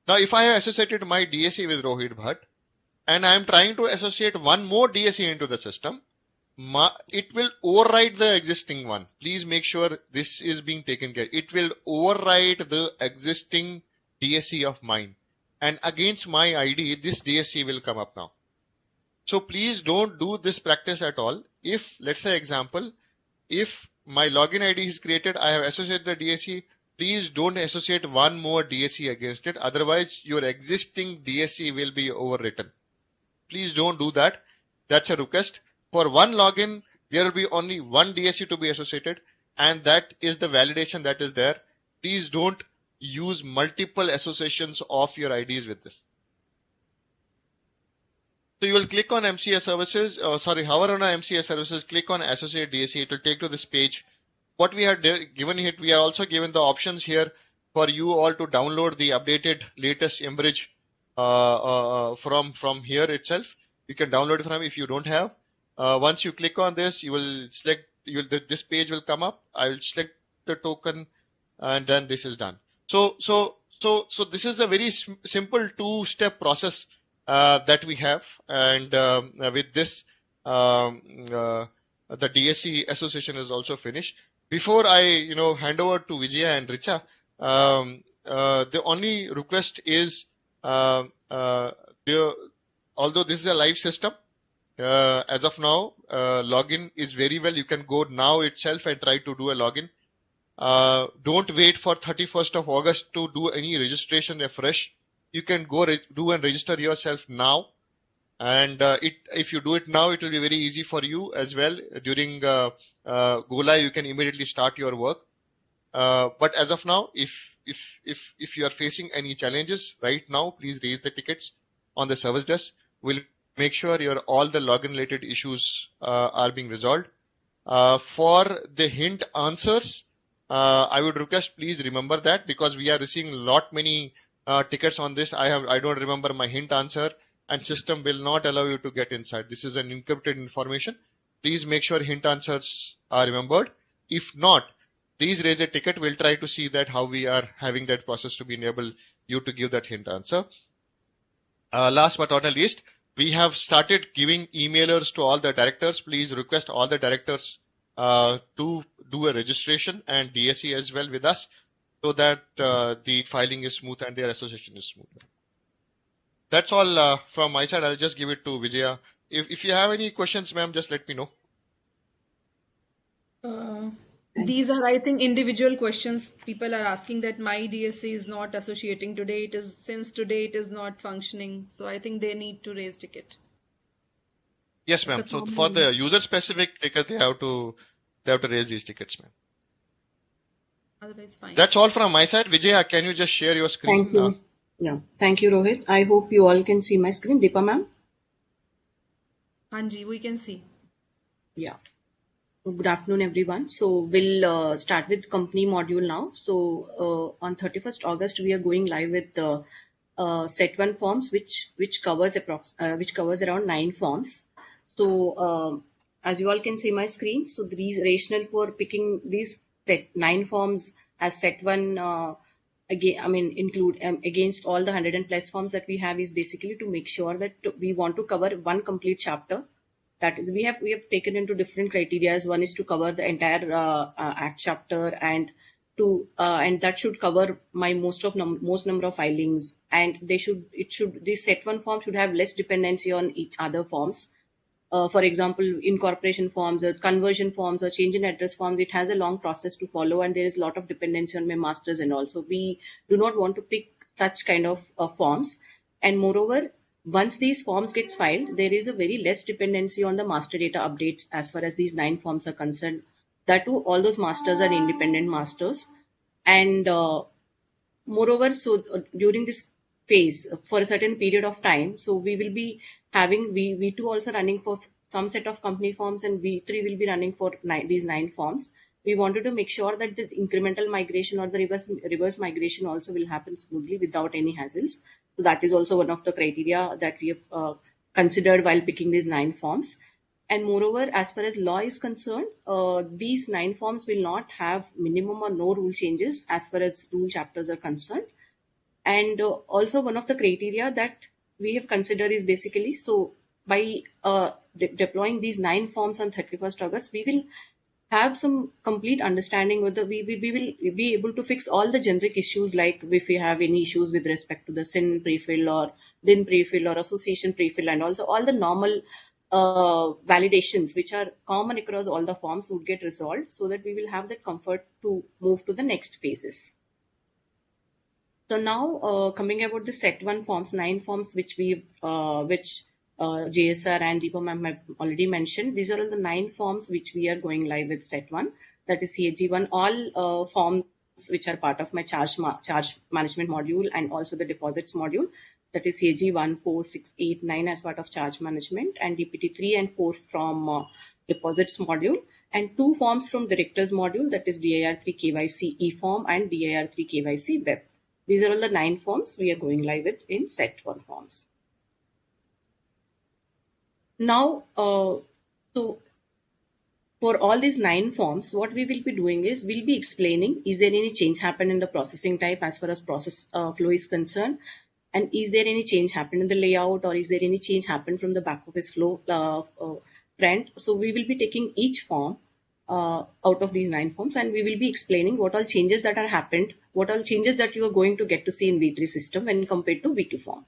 Now, if I have associated my DSE with Rohit Bhatt and I am trying to associate one more DSE into the system, it will override the existing one. Please make sure this is being taken care of. It will override the existing DSE of mine. And against my ID, this DSE will come up now. So please don't do this practice at all. If, let's say example, if my login ID is created, I have associated the DSE, please don't associate one more DSE against it. Otherwise, your existing DSE will be overwritten. Please don't do that. That's a request. For one login, there will be only one DSE to be associated, and that is the validation that is there. Please don't use multiple associations of your IDs with this. So you will click on MCA services, hover on MCA services, click on associate DSE. It will take to this page. What we have given it, we are also given the options here for you all to download the updated latest Embridge from here itself. You can download it from if you don't have. Once you click on this, you will select. This page will come up. I will select the token, and then this is done. So this is a very simple two-step process that we have, and with this, the DSE association is also finished. Before I, hand over to Vijaya and Richa, the only request is, although this is a live system, as of now, login is very well. You can go now itself and try to do a login. Don't wait for 31st of August to do any registration afresh. You can go do and register yourself now, and if you do it now, it will be very easy for you as well. During go live, you can immediately start your work. But as of now, if you are facing any challenges right now, please raise the tickets on the service desk. We'll make sure all the login related issues are being resolved. For the hint answers, I would request please remember that, because we are receiving many tickets on this. I don't remember my hint answer, and system will not allow you to get inside. This is an encrypted information. Please make sure hint answers are remembered. If not, please raise a ticket. We'll try to see that how we are having that process to be enable you to give that hint answer. Last but not least, we have started giving emailers to all the directors. Please request all the directors to do a registration and DSE as well with us, so that the filing is smooth and their association is smooth. That's all from my side. I'll just give it to Vijaya. If you have any questions, ma'am, just let me know. These are, I think, individual questions. People are asking that my DSE is not associating today. Since today it is not functioning. So I think they need to raise ticket. Yes, ma'am. So for the user specific ticket, they have to raise these tickets, ma'am. Otherwise, fine. That's all from my side. Vijaya, can you just share your screen? Thank you. Yeah, thank you, Rohit. I hope you all can see my screen. Deepa, ma'am? Hanji, we can see. Yeah. So good afternoon, everyone. So we'll start with company module now. So on 31st August, we are going live with set 1 forms, which covers around 9 forms. So as you all can see my screen, so the rationale for picking these set 9 forms as set 1 against all the 100+ forms that we have is basically to make sure that we want to cover one complete chapter. That is, we have taken into different criteria. One is to cover the entire Act chapter, and that should cover my most number of filings. And this set 1 form should have less dependency on each other forms. For example, incorporation forms or conversion forms or change in address forms, it has a long process to follow, and there is a lot of dependency on my masters and all. So we do not want to pick such kind of forms. And moreover, Once these forms gets filed, there is a very less dependency on the master data updates as far as these 9 forms are concerned. That too, all those masters are independent masters. And moreover, so during this phase for a certain period of time, so we will be having V2 also running for some set of company forms, and V3 will be running for these 9 forms. We wanted to make sure that the incremental migration or the reverse migration also will happen smoothly without any hassles. So that is also one of the criteria that we have considered while picking these 9 forms. And moreover, as far as law is concerned, these 9 forms will not have minimum or no rule changes as far as rule chapters are concerned. And also one of the criteria that we have considered is basically, so by deploying these 9 forms on 31st August, we will have some complete understanding whether we will be able to fix all the generic issues, like if we have any issues with respect to the SIN prefill or DIN prefill or association prefill, and also all the normal validations which are common across all the forms would get resolved, so that we will have that comfort to move to the next phases. So now coming about the set 1 forms, 9 forms which JSR and Deepa ma'am have already mentioned. These are all the 9 forms which we are going live with set 1. That is Cag1, all forms which are part of my charge management module, and also the deposits module. That is Cag1, 4, 6, 8, 9 as part of charge management, and DPT 3 and 4 from deposits module, and 2 forms from directors module, that is DIR3 KYC e-form and DIR3 KYC web. These are all the 9 forms we are going live with in set 1 forms. Now, so for all these 9 forms, what we will be doing is we'll be explaining, is there any change happened in the processing type as far as process flow is concerned, and is there any change happened in the layout, or is there any change happened from the back office flow front. So we will be taking each form out of these 9 forms, and we will be explaining what all changes that are happened, what all changes that you are going to get to see in V3 system when compared to V2 form.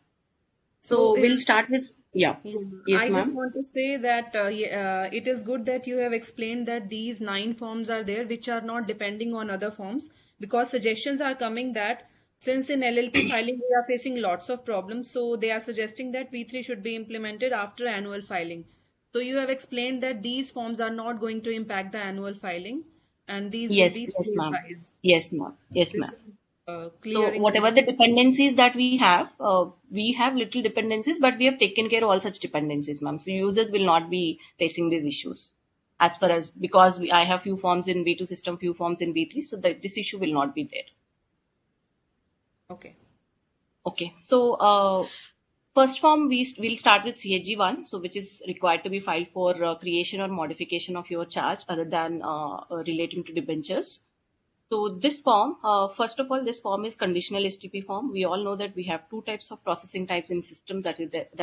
So we'll start with, yeah. Yes, I just want to say that it is good that you have explained that these 9 forms are there which are not depending on other forms, because suggestions are coming that since in LLP filing we are facing lots of problems, so they are suggesting that V3 should be implemented after annual filing. So you have explained that these forms are not going to impact the annual filing, and these will be revised. Yes, ma'am. Yes, ma'am. So whatever the dependencies that we have little dependencies, but we have taken care of all such dependencies, ma'am. So users will not be facing these issues as far as, because I have few forms in V2 system, few forms in V3, so that this issue will not be there. Okay. Okay. So first form we'll start with Cag1, so which is required to be filed for creation or modification of your charge other than relating to debentures. So this form, first of all, this form is conditional STP form. We all know that we have 2 types of processing types in system, that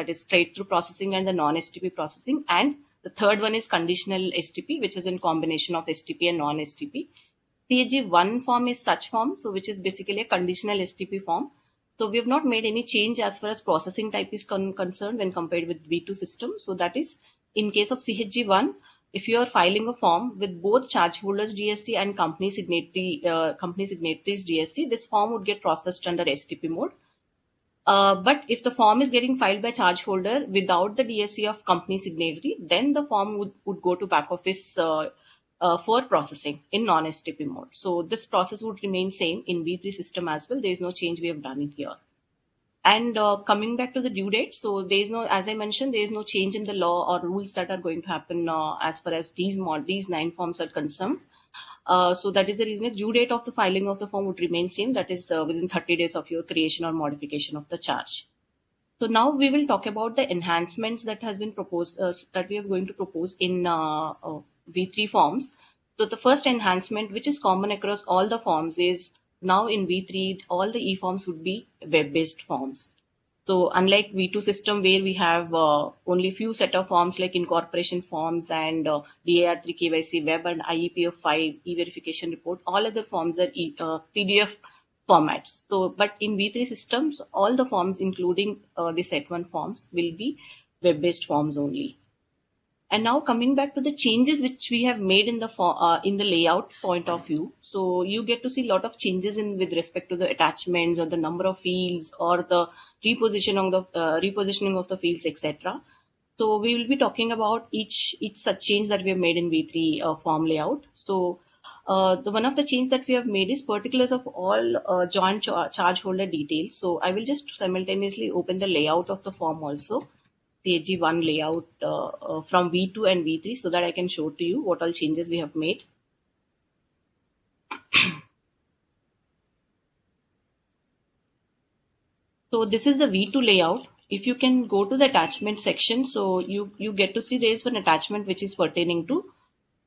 is straight through processing and the non-STP processing. And the third one is conditional STP, which is in combination of STP and non-STP. Cag1 form is such form, so which is basically a conditional STP form. So we have not made any change as far as processing type is concerned when compared with V2 system. So that is, in case of Cag1, if you are filing a form with both charge holders DSC and company signatories DSC, this form would get processed under STP mode. But if the form is getting filed by charge holder without the DSC of company signatory, then the form would go to back office for processing in non-STP mode. So this process would remain same in V3 system as well. There is no change we have done in here. And coming back to the due date, so there is no, as I mentioned, there is no change in the law or rules that are going to happen as far as these 9 forms are concerned. So that is the reason the due date of the filing of the form would remain same, that is within 30 days of your creation or modification of the charge. So now we will talk about the enhancements that has been proposed, that we are going to propose in V3 forms. So the first enhancement, which is common across all the forms, is now in V3, all the e-forms would be web-based forms. So unlike V2 system, where we have only few set of forms like incorporation forms and DIR3 KYC web and IEPF 5 e-verification report, all other forms are PDF formats. So, but in V3 systems, all the forms, including the set 1 forms, will be web-based forms only. And now coming back to the changes which we have made in the layout point of view. So you get to see a lot of changes with respect to the attachments or the number of fields or the repositioning of the fields, etc. So we will be talking about each such change that we have made in V3 form layout. So the one of the change that we have made is particulars of all joint charge holder details. So I will just simultaneously open the layout of the form also. Cg1 layout from V2 and V3 so that I can show to you what all changes we have made. So this is the V2 layout. If you can go to the attachment section, so you get to see there is one attachment which is pertaining to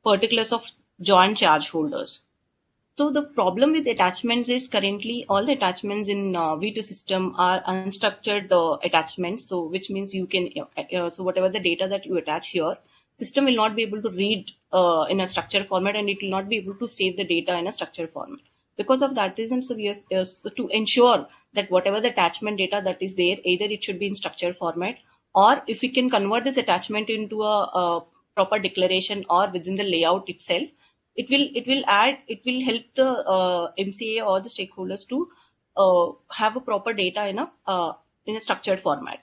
particulars of joint charge holders. So the problem with attachments is currently all the attachments in V2 system are unstructured attachments. So which means you can, so whatever the data that you attach here, system will not be able to read in a structured format, and it will not be able to save the data in a structured format. Because of that reason, so we have to ensure that whatever the attachment data that is there, either it should be in structured format, or if we can convert this attachment into a proper declaration or within the layout itself, it will help the MCA or the stakeholders to have a proper data in a structured format.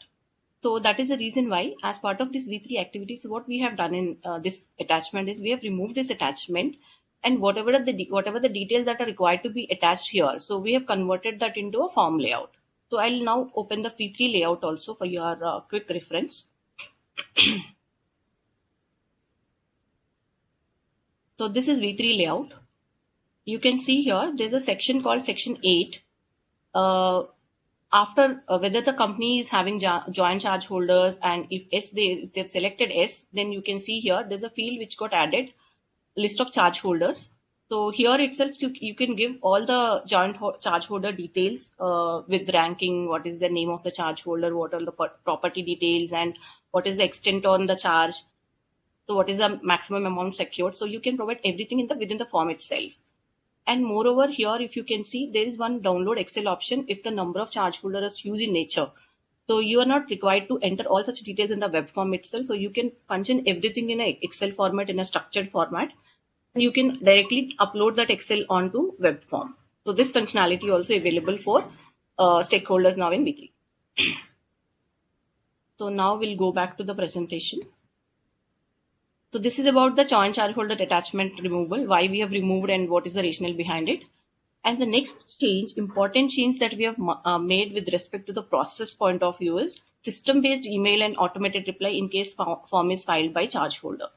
So that is the reason why, as part of this V3 activities, what we have done in this attachment is we have removed this attachment, and whatever the details that are required to be attached here, so we have converted that into a form layout. So I'll now open the V3 layout also for your quick reference. So this is V3 layout. You can see here there's a section called section 8. After whether the company is having joint charge holders, and if they've selected S, then you can see here there's a field which got added, list of charge holders. So here itself you can give all the joint charge holder details with ranking, what is the name of the charge holder, what are the property details, and what is the extent on the charge. So what is the maximum amount secured? So you can provide everything within the form itself. And moreover, here if you can see there is one download Excel option if the number of charge holders is huge in nature. So you are not required to enter all such details in the web form itself. So you can punch in everything in an Excel format, in a structured format, and you can directly upload that Excel onto web form. So this functionality also available for stakeholders now in V3. So now we'll go back to the presentation. So this is about the joint charge holder attachment removal, why we have removed and what is the rationale behind it. And the next change, important change that we have made with respect to the process point of view is system-based email and automated reply in case form is filed by charge holder.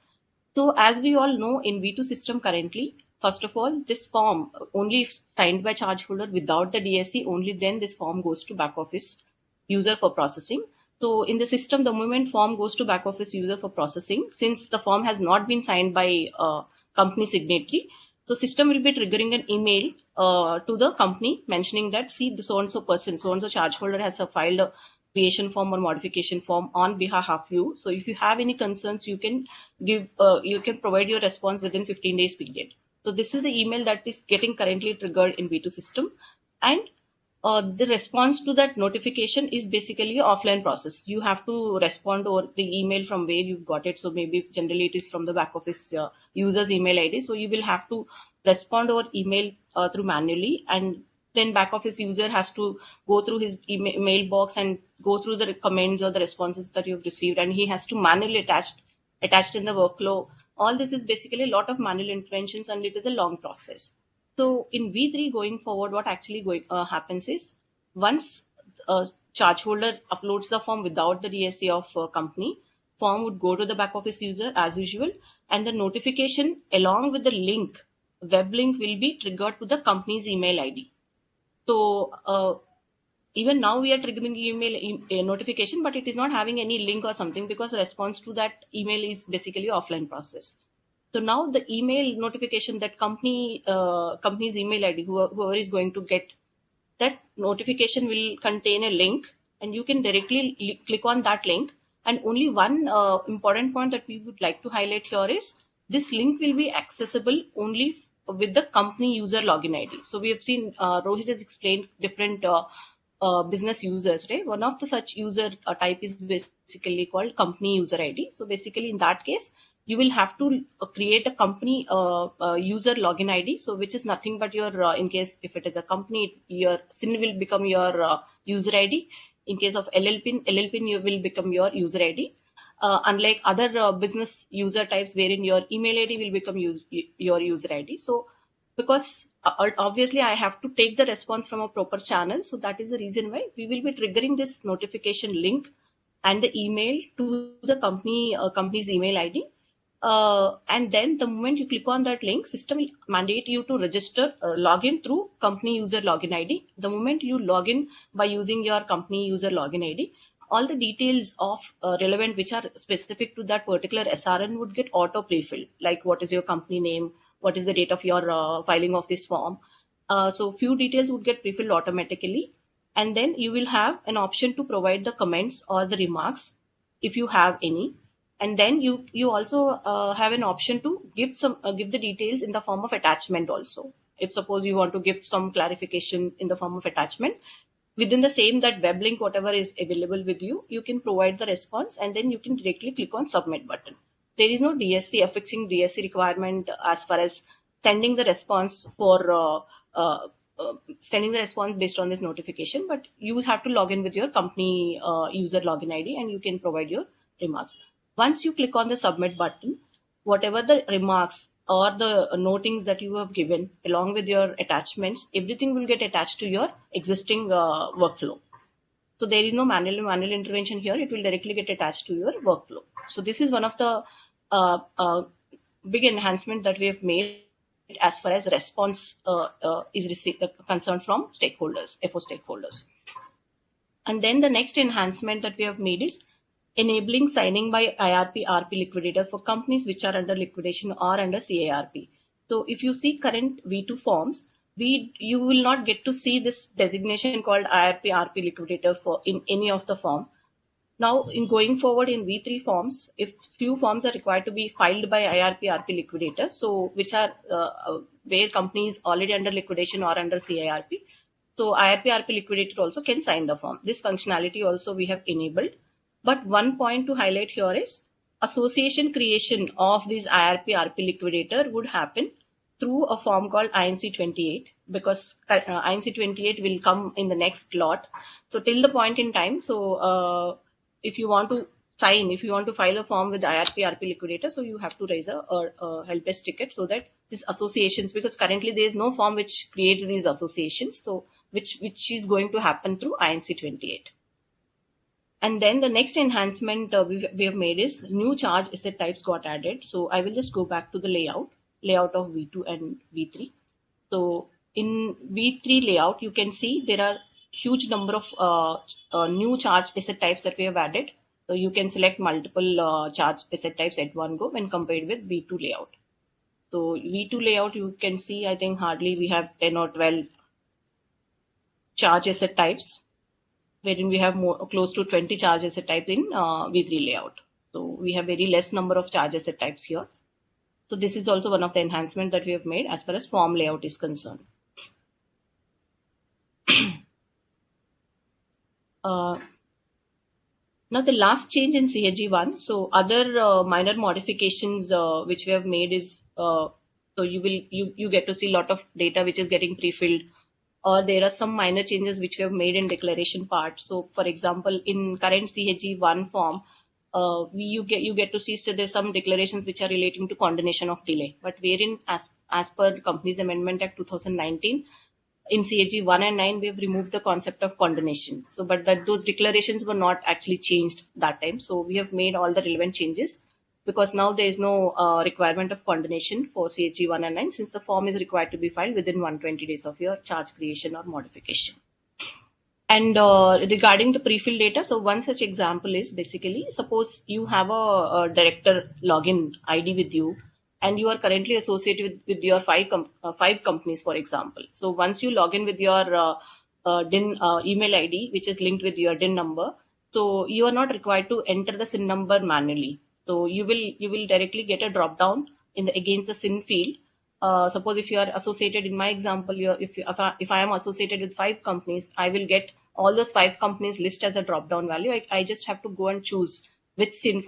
So as we all know, in V2 system currently, first of all, this form only if signed by charge holder without the DSC, only then this form goes to back office user for processing. So in the system, the moment form goes to back office user for processing, since the form has not been signed by company signatory, so system will be triggering an email to the company mentioning that, see, the so-and-so person, so-and-so charge holder has filed a creation form or modification form on behalf of you. So if you have any concerns, you can provide your response within 15 days period. So this is the email that is getting currently triggered in V2 system, and the response to that notification is basically an offline process. You have to respond over the email from where you got it. So maybe generally it is from the back office user's email ID. So you will have to respond over email through manually, and then back office user has to go through his mailbox and go through the comments or the responses that you've received, and he has to manually attached in the workflow. All this is basically a lot of manual interventions, and it is a long process. So in V3 going forward, what actually happens is, once a charge holder uploads the form without the DSC of company, form would go to the back office user as usual, and the notification along with the link, web link, will be triggered to the company's email ID. So even now we are triggering email notification, but it is not having any link or something, because response to that email is basically offline process. So now the email notification, that company's email ID, whoever is going to get that notification, will contain a link, and you can directly click on that link. And only one important point that we would like to highlight here is, this link will be accessible only with the company user login ID. So we have seen Rohit has explained different business users, right? One of the such user type is basically called company user ID. So basically in that case, you will have to create a company user login ID. So which is nothing but your, in case if it is a company, your SIN will become your user ID. In case of LLPIN you will become your user ID. Unlike other business user types wherein your email ID will become your user ID. So because obviously I have to take the response from a proper channel. So that is the reason why we will be triggering this notification link and the email to the company's email ID. And then the moment you click on that link, system will mandate you to register, login through company user login ID. The moment you log in by using your company user login ID, all the details of relevant which are specific to that particular SRN would get auto pre-filled, like what is your company name, what is the date of your filing of this form. So few details would get pre-filled automatically. And then you will have an option to provide the comments or the remarks if you have any. And then you also have an option to give the details in the form of attachment also. If suppose you want to give some clarification in the form of attachment, within the same that web link, whatever is available with you, you can provide the response and then you can directly click on submit button. There is no DSC, affixing DSC requirement as far as sending the response for sending the response based on this notification, but you have to log in with your company user login ID and you can provide your remarks. Once you click on the submit button, whatever the remarks or the notings that you have given along with your attachments, everything will get attached to your existing workflow. So there is no manual intervention here. It will directly get attached to your workflow. So this is one of the big enhancement that we have made as far as response is concerned from stakeholders, FO stakeholders. And then the next enhancement that we have made is enabling signing by IRP-RP liquidator for companies which are under liquidation or under CARP. So if you see current V2 forms, you will not get to see this designation called IRP-RP liquidator in any of the form. Now, in going forward in V3 forms, if few forms are required to be filed by IRP-RP liquidator, so which are where companies already under liquidation or under CARP, so IRP-RP liquidator also can sign the form. This functionality also we have enabled. But one point to highlight here is association creation of this IRP-RP liquidator would happen through a form called INC28, because INC28 will come in the next lot. So till the point in time, so if you want to file a form with IRP-RP liquidator, so you have to raise a help desk ticket so that these associations, because currently there is no form which creates these associations, so which is going to happen through INC28. And then the next enhancement we have made is new charge asset types got added. So I will just go back to the layout of V2 and V3. So in V3 layout, you can see there are huge number of new charge asset types that we have added. So you can select multiple charge asset types at one go when compared with V2 layout. So V2 layout, you can see, I think hardly we have 10 or 12 charge asset types, wherein we have close to 20 charge asset types in V3 layout. So we have very less number of charge asset types here. So this is also one of the enhancements that we have made as far as form layout is concerned. Now the last change in Cag1. So other minor modifications which we have made is so you get to see a lot of data which is getting pre-filled, or there are some minor changes which we have made in declaration part. So for example, in current Cag1 form, you get to see, so there's some declarations which are relating to condonation of delay, but wherein as per the Companies Amendment Act 2019, in Cag1 and 9 we have removed the concept of condonation. So but those declarations were not actually changed that time. So we have made all the relevant changes, because now there is no requirement of condonation for Cag1 and 9, since the form is required to be filed within 120 days of your charge creation or modification. And regarding the pre-filled data, so one such example is basically, suppose you have a director login ID with you, and you are currently associated with your five companies, for example. So once you log in with your DIN email ID, which is linked with your DIN number, so you are not required to enter the SIN number manually. So you will directly get a drop down against the SIN field. Suppose if you are associated, in my example, if I am associated with 5 companies, I will get all those 5 companies list as a drop down value. I just have to go and choose which SIN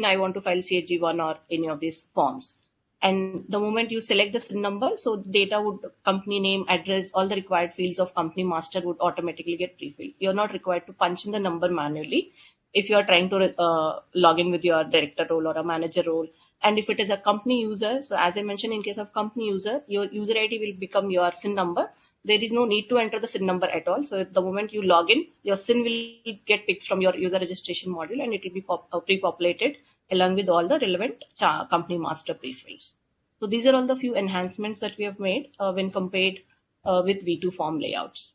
I want to file Cag1 or any of these forms. And the moment you select the SIN number, so data would, company name, address, all the required fields of company master would automatically get pre-filled. You're not required to punch in the number manually if you're trying to log in with your director role or a manager role. And if it is a company user, so as I mentioned, in case of company user, your user ID will become your SIN number. There is no need to enter the SIN number at all. So at the moment you log in, your SIN will get picked from your user registration module, and it will be pre-populated along with all the relevant company master pre-fills. So these are all the few enhancements that we have made when compared with V2 form layouts.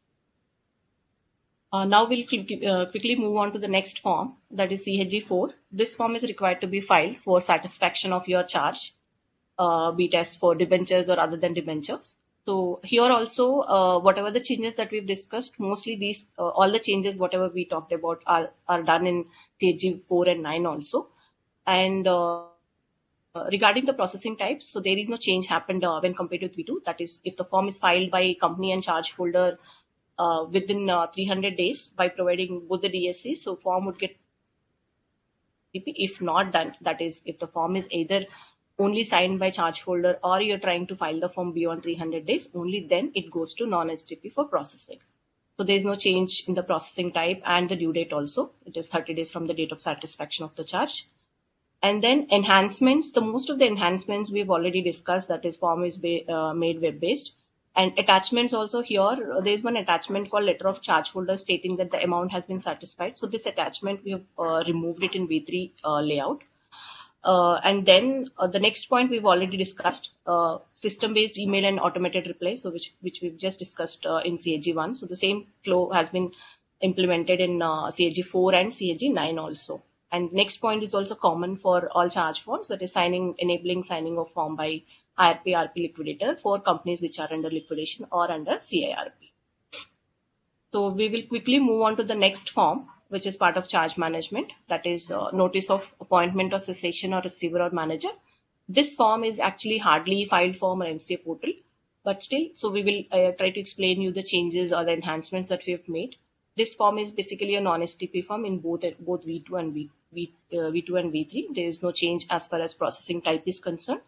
Now we'll quickly move on to the next form, that is Cga 4. This form is required to be filed for satisfaction of your charge, be it as for debentures or other than debentures. So here also, whatever the changes that we've discussed, mostly these, all the changes, whatever we talked about are done in Cg 4 and 9 also. And regarding the processing types, so there is no change happened when compared to V2. That is, if the form is filed by company and charge holder within 300 days by providing both the DSCs, so form would get STP. If not done, that is, if the form is either only signed by charge holder or you're trying to file the form beyond 300 days, only then it goes to non-STP for processing. So there's no change in the processing type and the due date also. It is 30 days from the date of satisfaction of the charge. And then enhancements, the most of the enhancements we've already discussed, that is form is made web-based. And attachments also, here, there's one attachment called letter of charge holder stating that the amount has been satisfied. So this attachment, we have removed it in V3 layout. And then the next point we've already discussed, system-based email and automated reply, so which we've just discussed in Cag1. So the same flow has been implemented in Cag4 and Cag9 also. And next point is also common for all charge forms, that is enabling signing of form by IRP, RP liquidator for companies which are under liquidation or under CIRP. So we will quickly move on to the next form, which is part of charge management, that is notice of appointment or cessation or receiver or manager. This form is actually hardly filed form on Mca Portal, but still, so we will try to explain you the changes or the enhancements that we have made. This form is basically a non-STP form in both V2 and V3. There is no change as far as processing type is concerned.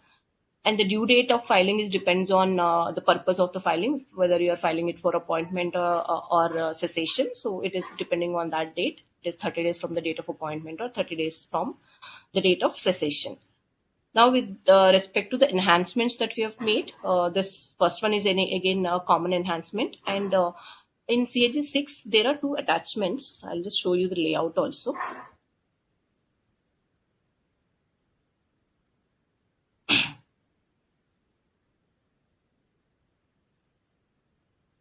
And the due date of filing depends on the purpose of the filing, whether you are filing it for appointment or cessation. So it is depending on that date. It is 30 days from the date of appointment or 30 days from the date of cessation. Now with respect to the enhancements that we have made, this first one is again a common enhancement. And in Cag 6, there are 2 attachments. I'll just show you the layout also.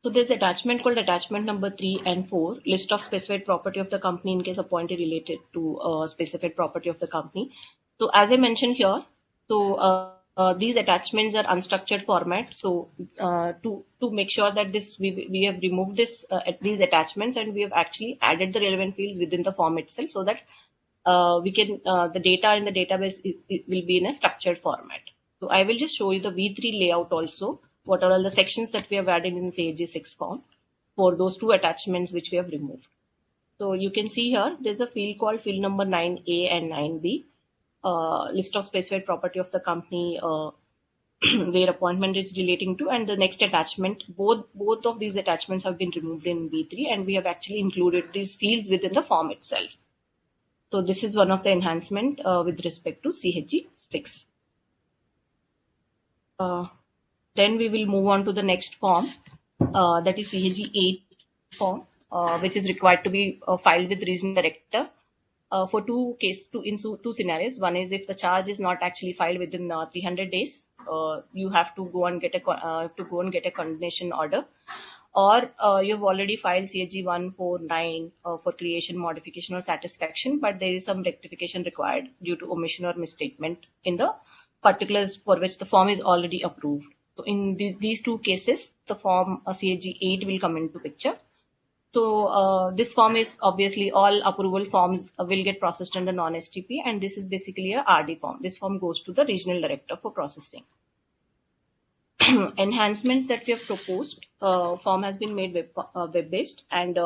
So there's attachment called attachment number 3 and 4, list of specified property of the company in case appointee related to specified property of the company. So as I mentioned here, so these attachments are unstructured format. So to make sure that we have removed these attachments, and we have actually added the relevant fields within the form itself, so that we can the data in the database it will be in a structured format. So I will just show you the V3 layout also. What are all the sections that we have added in Cag 6 form for those 2 attachments which we have removed. So you can see here, there's a field called field number 9A and 9B, list of specified property of the company where appointment is relating to, and the next attachment, both of these attachments have been removed in V3, and we have actually included these fields within the form itself. So this is one of the enhancement with respect to Cag 6. Then we will move on to the next form, that is Cag 8 form, which is required to be filed with regional director for two scenarios. One is if the charge is not actually filed within 300 days, you have to go and get a condemnation order, or you've already filed Cag 149 for creation, modification, or satisfaction, but there is some rectification required due to omission or misstatement in the particulars for which the form is already approved. So in these 2 cases, the form Cag 8 will come into picture. So this form is obviously all approval forms will get processed under non-STP, and this is basically a RD form. This form goes to the regional director for processing. Enhancements that we have proposed, form has been made web-based, and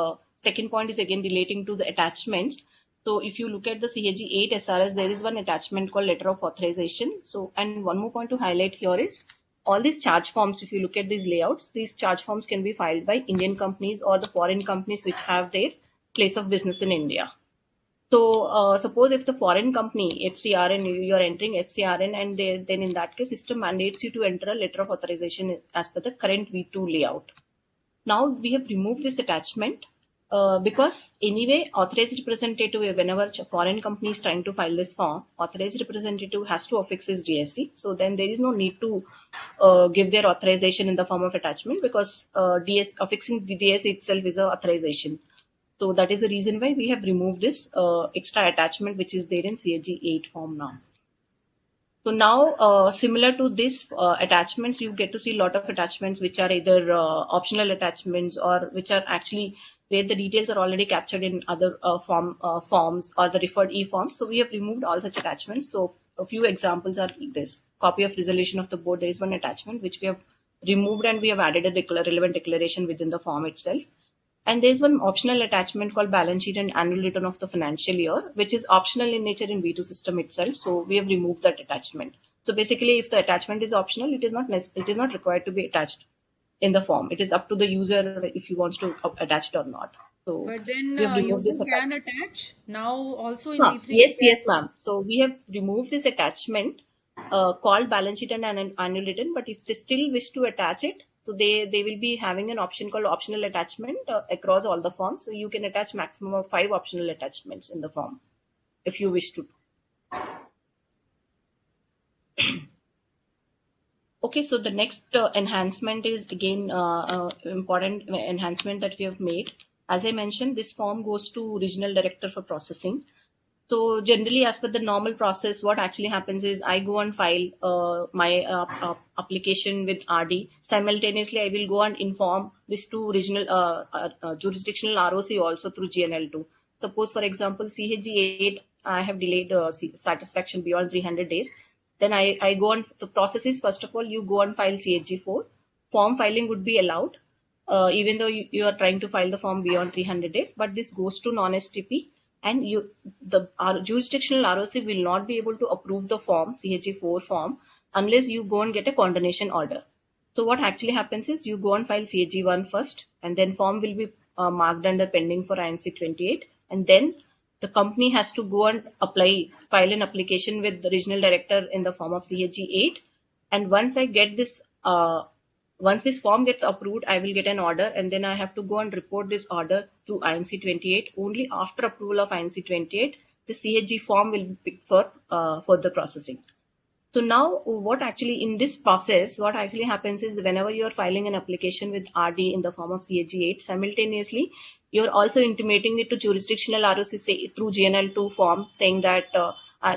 second point is again relating to the attachments. So if you look at the Cag 8 SRS, there is one attachment called letter of authorization. So, and one more point to highlight here is all these charge forms, if you look at these layouts, these charge forms can be filed by Indian companies or the foreign companies which have their place of business in India. So suppose if the foreign company, FCRN, you are entering FCRN, and then in that case, system mandates you to enter a letter of authorization as per the current V2 layout. Now we have removed this attachment because anyway, authorized representative, whenever foreign company is trying to file this form, authorized representative has to affix his DSC. So then there is no need to give their authorization in the form of attachment, because affixing the DSC itself is a authorization. So that is the reason why we have removed this extra attachment which is there in Cag 8 form now. So now, similar to this attachments, you get to see a lot of attachments which are either optional attachments or which are actually where the details are already captured in other forms or the referred e-forms. So we have removed all such attachments. So a few examples are this. Copy of resolution of the board, there is one attachment which we have removed, and we have added a relevant declaration within the form itself. And there's one optional attachment called balance sheet and annual return of the financial year, which is optional in nature in V2 system itself. So we have removed that attachment. So basically, if the attachment is optional, it is not required to be attached in the form. It is up to the user if he wants to attach it or not. So, but then user can attach now also in V3. Yes, ma'am. So we have removed this attachment called balance sheet and annual return. But if they still wish to attach it, so they will be having an option called optional attachment across all the forms. So you can attach maximum of 5 optional attachments in the form if you wish to. Okay, so the next enhancement is again important enhancement that we have made. As I mentioned, this form goes to regional director for processing. So generally, as per the normal process, what actually happens is I go and file my application with RD. Simultaneously, I will go and inform this to regional jurisdictional ROC also through GNL2. Suppose, for example, Cag 8, I have delayed satisfaction beyond 300 days. Then I go on, the process is, first of all, you go and file Cag 4. Form filing would be allowed, even though you are trying to file the form beyond 300 days, but this goes to non-STP. And the jurisdictional ROC will not be able to approve the form, Cag 4 form, unless you go and get a condemnation order. So what actually happens is you go and file Cag 1 first, and then form will be marked under pending for INC 28. And then the company has to go and file an application with the regional director in the form of Cag 8. And once I get this, once this form gets approved, I will get an order, and then I have to go and report this order to INC 28. Only after approval of INC 28, the Cag form will be picked for further processing. So now what actually in this process, what actually happens is whenever you are filing an application with RD in the form of Cag 8, simultaneously, you're also intimating it to jurisdictional ROC through GNL2 form, saying that,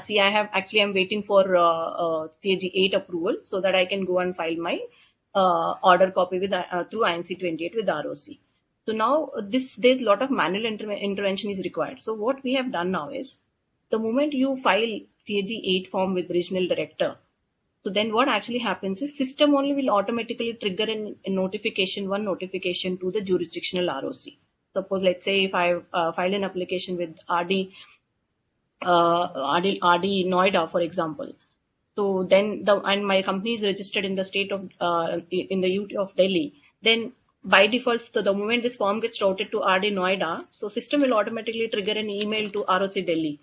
see, I'm waiting for Cag 8 approval so that I can go and file my order copy with through INC 28 with ROC. So now there's a lot of manual intervention is required. So what we have done now is, the moment you file Cag 8 form with regional director, so then what actually happens is system only will automatically trigger one notification to the jurisdictional ROC. Suppose, let's say if I file an application with RD Noida, for example. So then and my company is registered in the state of in the UT of Delhi. Then by default, so the moment this form gets routed to RD Noida, so system will automatically trigger an email to ROC Delhi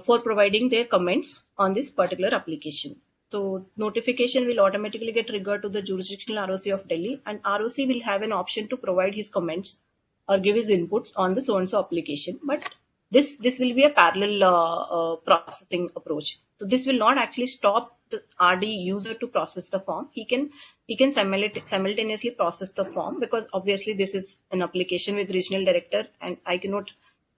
for providing their comments on this particular application. So notification will automatically get triggered to the jurisdictional ROC of Delhi, and ROC will have an option to provide his comments or give his inputs on the so-and-so application. But this will be a parallel processing approach. So this will not actually stop the RD user to process the form. He can simultaneously process the form, because obviously this is an application with regional director, and I cannot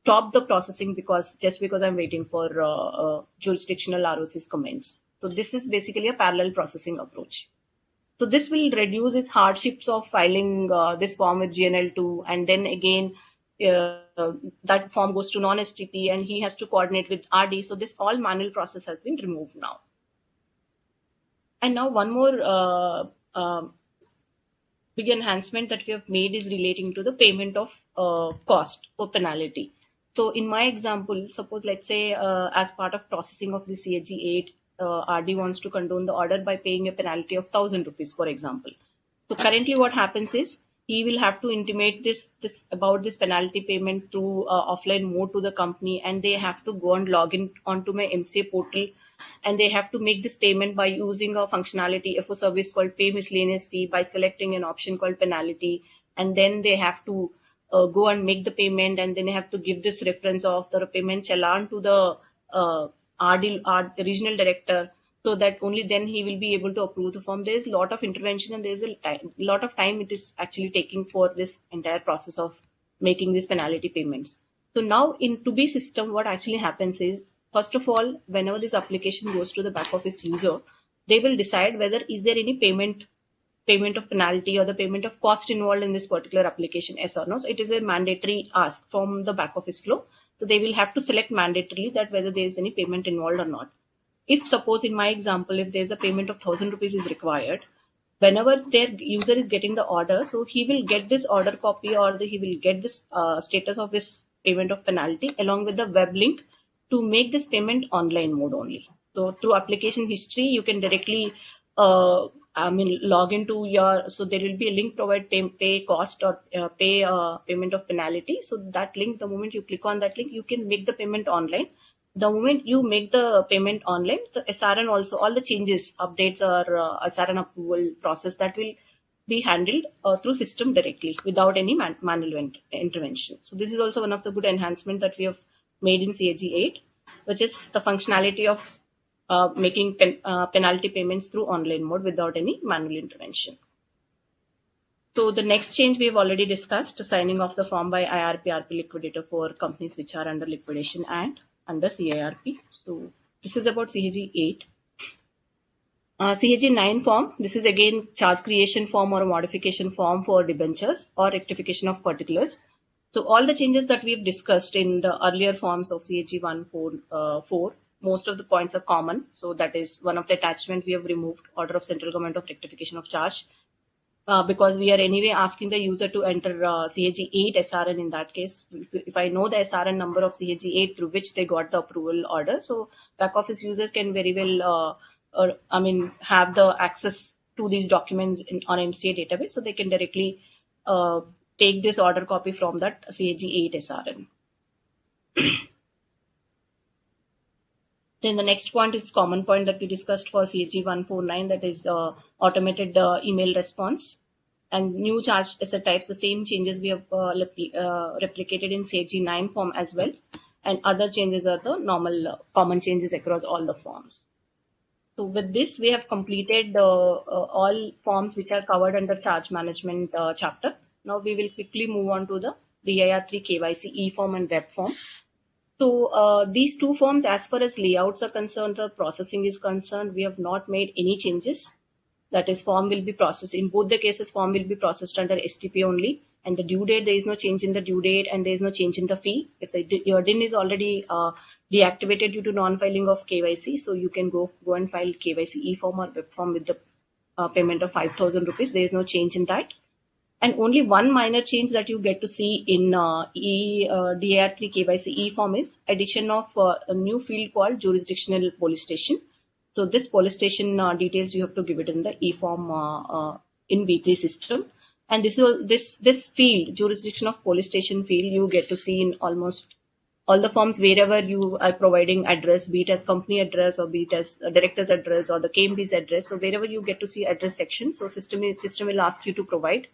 stop the processing because I'm waiting for jurisdictional ROC's comments. So this is basically a parallel processing approach. So this will reduce his hardships of filing this form with GNL2, and then again that form goes to non-STP and he has to coordinate with RD. So this all manual process has been removed now. And now one more big enhancement that we have made is relating to the payment of cost or penalty. So in my example, suppose let's say as part of processing of the Cag9 RD wants to condone the order by paying a penalty of 1,000 rupees, for example. So currently what happens is he will have to intimate this about this penalty payment through offline mode to the company, and they have to go and log in onto my Mca Portal, and they have to make this payment by using a functionality FO service called pay miscellaneous fee by selecting an option called penalty, and then they have to go and make the payment, and then they have to give this reference of the payment challan to the the regional director, so that only then he will be able to approve the form. There is a lot of intervention, and there is a lot of time it is actually taking for this entire process of making these penalty payments. So now in To Be system, what actually happens is, first of all, whenever this application goes to the back office user, they will decide whether is there any payment of penalty or the payment of cost involved in this particular application, yes or no. So it is a mandatory ask from the back office flow. So they will have to select mandatorily that whether there is any payment involved or not. If suppose in my example, if there's a payment of 1,000 rupees is required, whenever their user is getting the order, so he will get this order copy, or he will get this status of this payment of penalty along with the web link to make this payment online mode only. So through application history, you can directly log into your, so there will be a link provide pay cost or payment of penalty. So that link, the moment you click on that link, you can make the payment online. The moment you make the payment online, the SRN also, all the changes, updates or SRN approval process, that will be handled through system directly without any manual intervention. So this is also one of the good enhancements that we have made in Cag9, which is the functionality of making penalty payments through online mode without any manual intervention. So the next change we have already discussed, signing off the form by IRP RP liquidator for companies which are under liquidation and under CIRP. So this is about Cag9. Cag9 form, this is again charge creation form or modification form for debentures or rectification of particulars. So all the changes that we've discussed in the earlier forms of Cag9 most of the points are common. So that is one of the attachment we have removed, order of central government of rectification of charge. Because we are anyway asking the user to enter Cag9 SRN in that case. If I know the SRN number of Cag9 through which they got the approval order, so back office users can very well, have the access to these documents on MCA database, so they can directly take this order copy from that Cag9 SRN. Then the next point is common point that we discussed for Cag149, that is automated email response and new charge asset types. The same changes we have replicated in Cag9 form as well, and other changes are the normal common changes across all the forms. So with this, we have completed all forms which are covered under charge management chapter. Now we will quickly move on to the DIR3 KYC e-form and web form. So these two forms, as far as layouts are concerned, the processing is concerned, we have not made any changes. That is, form will be processed. In both the cases, form will be processed under STP only. And the due date, there is no change in the due date and there is no change in the fee. If your DIN is already deactivated due to non-filing of KYC, so you can go and file KYC e-form or web form with the payment of 5,000 rupees. There is no change in that. And only one minor change that you get to see in DIR3 KYC e-form is addition of a new field called jurisdictional police station. So this police station details you have to give it in the e-form in V3 system. And this field, jurisdiction of police station field, you get to see in almost all the forms wherever you are providing address, be it as company address or be it as a director's address or the KMP's address. So wherever you get to see address section, so system will ask you to provide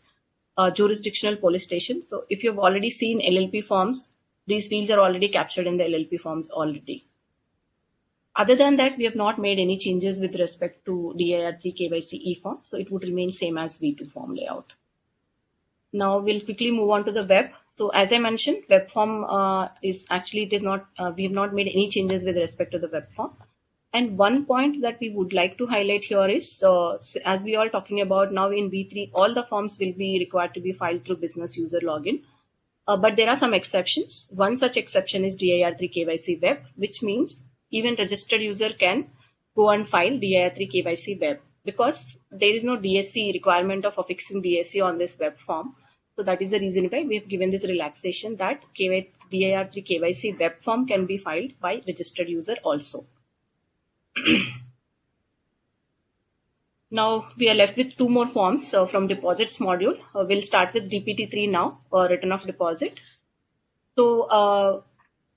jurisdictional police station. So if you've already seen LLP forms, these fields are already captured in the LLP forms already. Other than that, we have not made any changes with respect to DIR3 KYC e-form. So it would remain same as V2 form layout. Now we'll quickly move on to the web. So as I mentioned, web form is actually, it is not, we have not made any changes with respect to the web form. And one point that we would like to highlight here is, as we are talking about now in V3, all the forms will be required to be filed through business user login. But there are some exceptions. One such exception is DIR3 KYC web, which means even registered user can go and file DIR3 KYC web. Because there is no DSC requirement of affixing DSC on this web form. So that is the reason why we have given this relaxation that DIR3 KYC web form can be filed by registered user also. Now we are left with two more forms from deposits module. We'll start with DPT3 now, return of deposit. So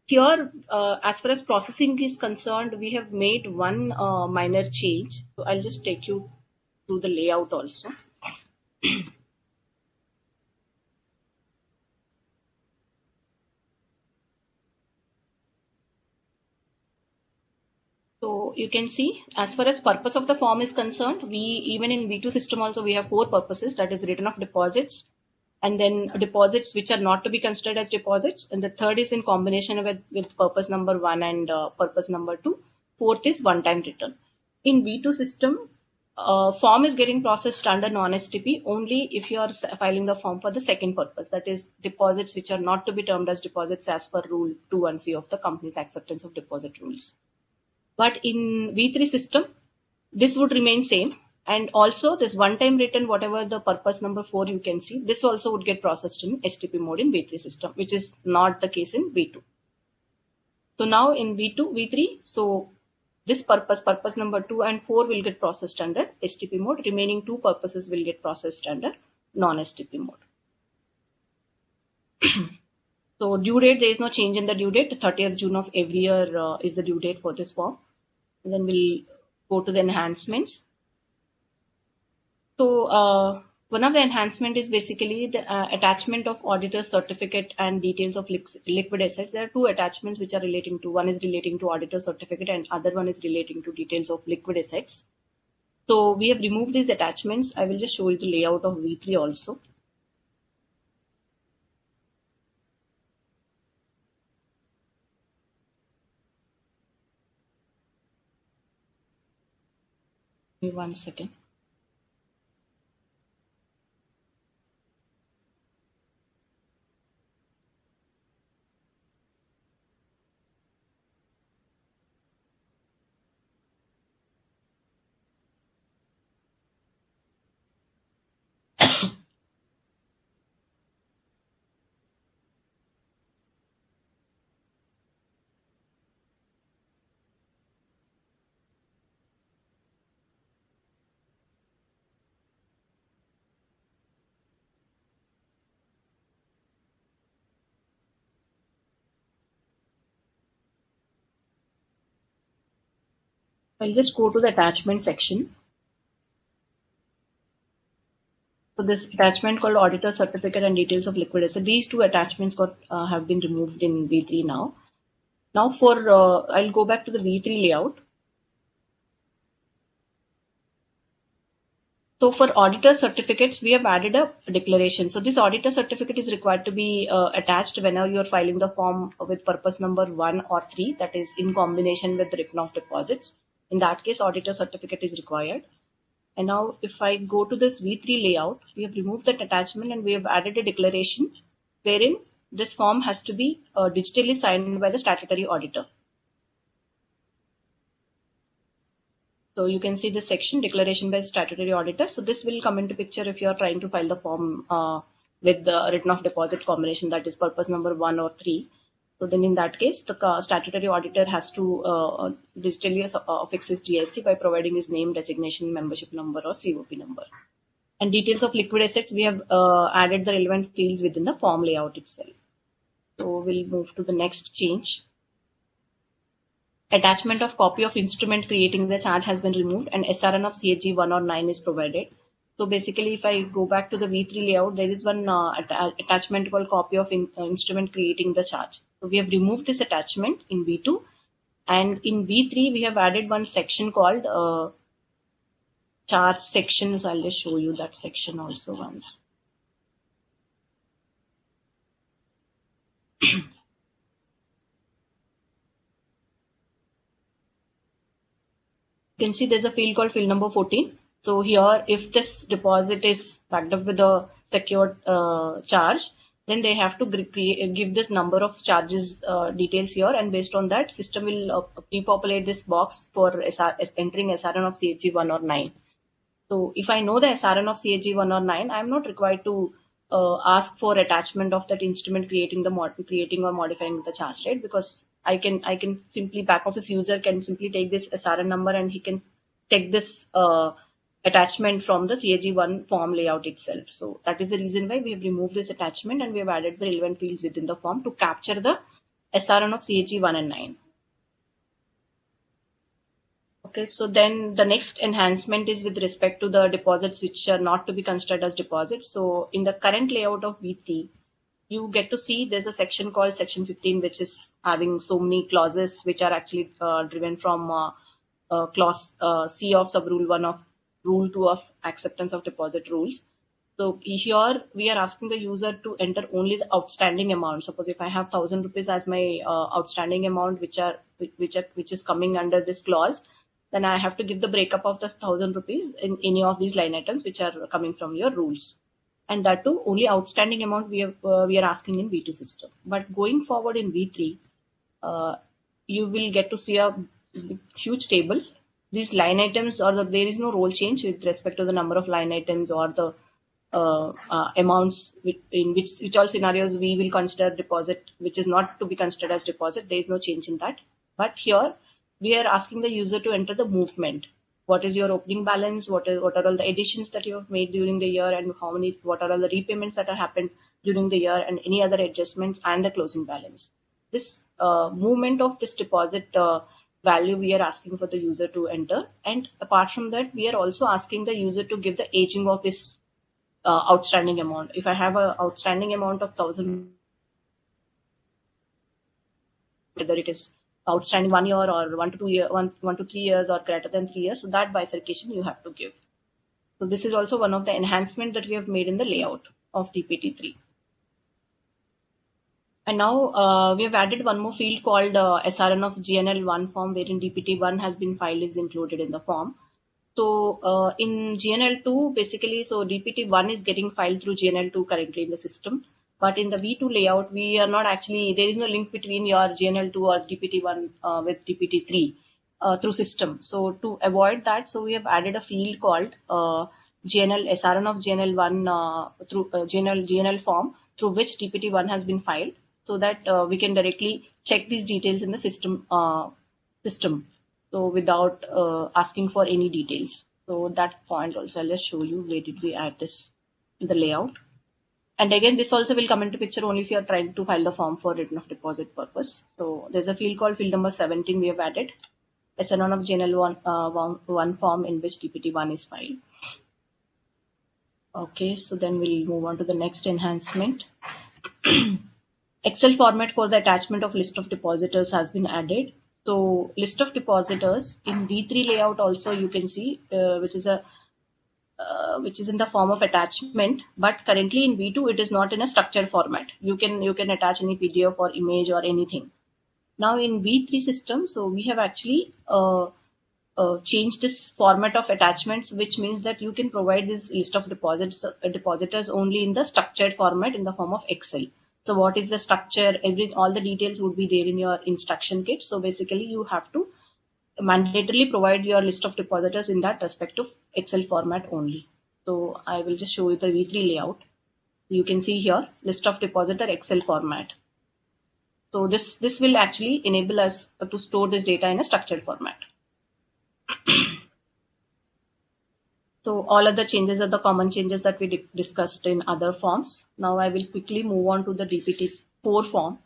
here, as far as processing is concerned, we have made one minor change. So I'll just take you through the layout also. So you can see, as far as purpose of the form is concerned, even in V2 system also we have four purposes, that is return of deposits, and then deposits which are not to be considered as deposits, and the third is in combination with purpose number 1 and purpose number 2. Fourth is one-time return. In V2 system, form is getting processed under non-STP only if you are filing the form for the second purpose, that is deposits which are not to be termed as deposits as per rule 2(1)(c) of the company's acceptance of deposit rules. But in V3 system, this would remain same. And also this one-time return, whatever the purpose number 4 you can see, this also would get processed in STP mode in V3 system, which is not the case in V2. So now in V3, so this purpose number 2 and 4 will get processed under STP mode. Remaining two purposes will get processed under non-STP mode. So due date, there is no change in the due date. 30th June of every year is the due date for this form. And then we'll go to the enhancements. So one of the enhancement is basically the attachment of auditor certificate and details of liquid assets. There are two attachments which are relating to, one is relating to auditor certificate and other one is relating to details of liquid assets. So we have removed these attachments. I will just show you the layout of V3 also. Give me 1 second. I'll just go to the attachment section. So this attachment called auditor certificate and details of liquid asset. These two attachments have been removed in V3 now. Now for I'll go back to the V3 layout. So for auditor certificates, we have added a declaration. So this auditor certificate is required to be attached whenever you are filing the form with purpose number 1 or 3, that is in combination with the return of deposits. In that case, auditor certificate is required. And now if I go to this V3 layout, we have removed that attachment and we have added a declaration wherein this form has to be digitally signed by the statutory auditor. So you can see this section, declaration by statutory auditor. So this will come into picture if you are trying to file the form with the return of deposit combination, that is purpose number 1 or 3. So then in that case, the statutory auditor has to digitally affix his DSC by providing his name, designation, membership number or COP number. And details of liquid assets, we have added the relevant fields within the form layout itself. So we'll move to the next change. Attachment of copy of instrument creating the charge has been removed and SRN of CHG 1 or 9 is provided. So basically, if I go back to the V3 layout, there is one attachment called copy of instrument creating the charge. So we have removed this attachment in V2, and in V3 we have added one section called charge sections. I'll just show you that section also once. You can see there's a field called field number 14. So here, if this deposit is backed up with a secured charge, then they have to give this number of charges details here, and based on that, system will pre-populate this box for entering SRN of CHG 1 or 9. So if I know the SRN of Cag1 or 9, I'm not required to ask for attachment of that instrument creating or modifying the charge rate, because I can simply, back office user can simply take this SRN number and he can take this attachment from the Cag1 form layout itself. So that is the reason why we have removed this attachment and we have added the relevant fields within the form to capture the SRN of Cag1 and 9. Okay, so then the next enhancement is with respect to the deposits which are not to be considered as deposits. So in the current layout of V3, you get to see there's a section called section 15, which is having so many clauses which are actually driven from clause C of subrule 1 of rule 2 of acceptance of deposit rules. So here we are asking the user to enter only the outstanding amount. Suppose if I have 1,000 rupees as my outstanding amount, which is coming under this clause, then I have to give the breakup of the 1,000 rupees in any of these line items which are coming from your rules. And that too, only outstanding amount we are asking in V2 system. But going forward in V3, you will get to see a huge table. These line items, there is no role change with respect to the number of line items or the amounts in which all scenarios we will consider deposit, which is not to be considered as deposit. There is no change in that. But here we are asking the user to enter the movement. What is your opening balance? What are all the additions that you have made during the year, and what are all the repayments that have happened during the year, and any other adjustments, and the closing balance. This movement of this deposit value we are asking for the user to enter. And apart from that, we are also asking the user to give the aging of this outstanding amount. If I have an outstanding amount of 1,000, whether it is outstanding 1 year or 1 to 3 years or greater than 3 years, so that bifurcation you have to give. So this is also one of the enhancements that we have made in the layout of DPT3. And now we have added one more field called SRN of GNL1 form, wherein DPT1 has been filed is included in the form. So in GNL2, basically, so DPT1 is getting filed through GNL2 currently in the system. But in the V2 layout, we are not actually, there is no link between your GNL2 or DPT1 with DPT3 through system. So to avoid that, so we have added a field called SRN of GNL1 through GNL form, through which DPT1 has been filed, so that we can directly check these details in the system. So without asking for any details. So that point also, I'll just show you where did we add this in the layout. And again, this also will come into picture only if you are trying to file the form for return of deposit purpose. So there's a field called field number 17 we have added, SRN of GNL1 form in which DPT1 is filed. Okay, so then we'll move on to the next enhancement. Excel format for the attachment of list of depositors has been added. So list of depositors in V3 layout also you can see, which is in the form of attachment, but currently in V2 it is not in a structured format. You can attach any PDF or image or anything. Now in V3 system, so we have actually changed this format of attachments, which means that you can provide this list of depositors only in the structured format in the form of Excel. So what is the structure? All the details would be there in your instruction kit. So basically you have to mandatorily provide your list of depositors in that respective Excel format only. So I will just show you the V3 layout. You can see here list of depositor Excel format. So this will actually enable us to store this data in a structured format. So all other changes are the common changes that we discussed in other forms. Now I will quickly move on to the DPT4 form,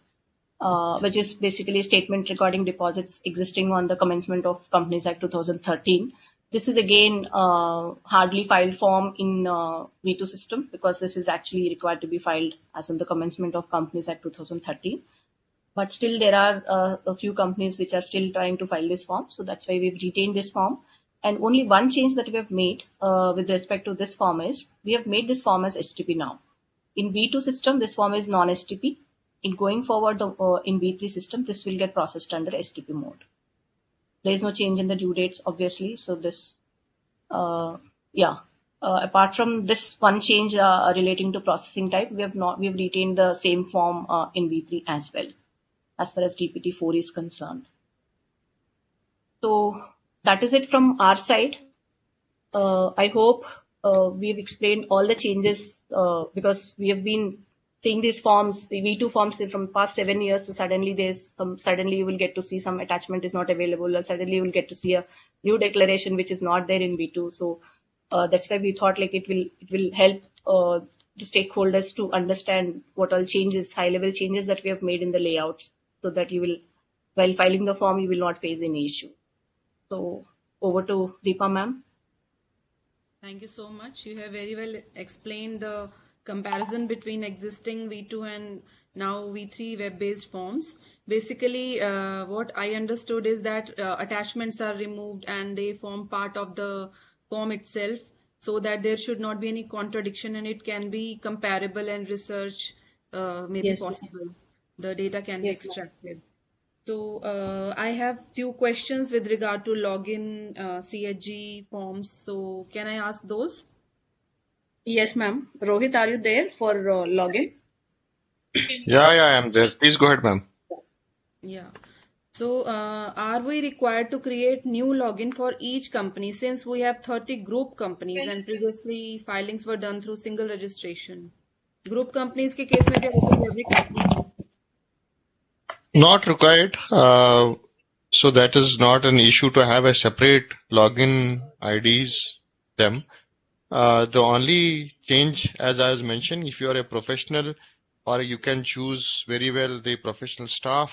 which is basically a statement regarding deposits existing on the commencement of Companies Act 2013. This is again hardly filed form in V2 system, because this is actually required to be filed as on the commencement of Companies Act 2013. But still there are a few companies which are still trying to file this form. So that's why we've retained this form. And only one change that we have made with respect to this form is we have made this form as STP now. In V2 system, this form is non-STP. In going forward in V3 system, this will get processed under STP mode. There is no change in the due dates, obviously. So this, apart from this one change relating to processing type, we have retained the same form in V3 as well, as far as DPT4 is concerned. So that is it from our side. I hope we've explained all the changes because we have been seeing these forms, the V2 forms from past 7 years. So suddenly you will get to see some attachment is not available, or suddenly you will get to see a new declaration which is not there in V2. So that's why we thought like it will help the stakeholders to understand what all changes, high level changes that we have made in the layouts, so that you will, while filing the form, you will not face any issue. So over to Deepa ma'am. Thank you so much. You have very well explained the comparison between existing V2 and now V3 web-based forms. Basically, what I understood is that attachments are removed and they form part of the form itself, so that there should not be any contradiction and it can be comparable and research may be possible. The data can be extracted. So I have few questions with regard to login Cag forms. So can I ask those? Yes, ma'am. Rohit, are you there for login? Yeah, I am there. Please go ahead, ma'am. Yeah. So are we required to create new login for each company, since we have 30 group companies and previously filings were done through single registration? Group companies के case में भी every company is Not required. So that is not an issue to have a separate login IDs them. The only change, as I was mentioned, if you are a professional, or you can choose very well the professional staff,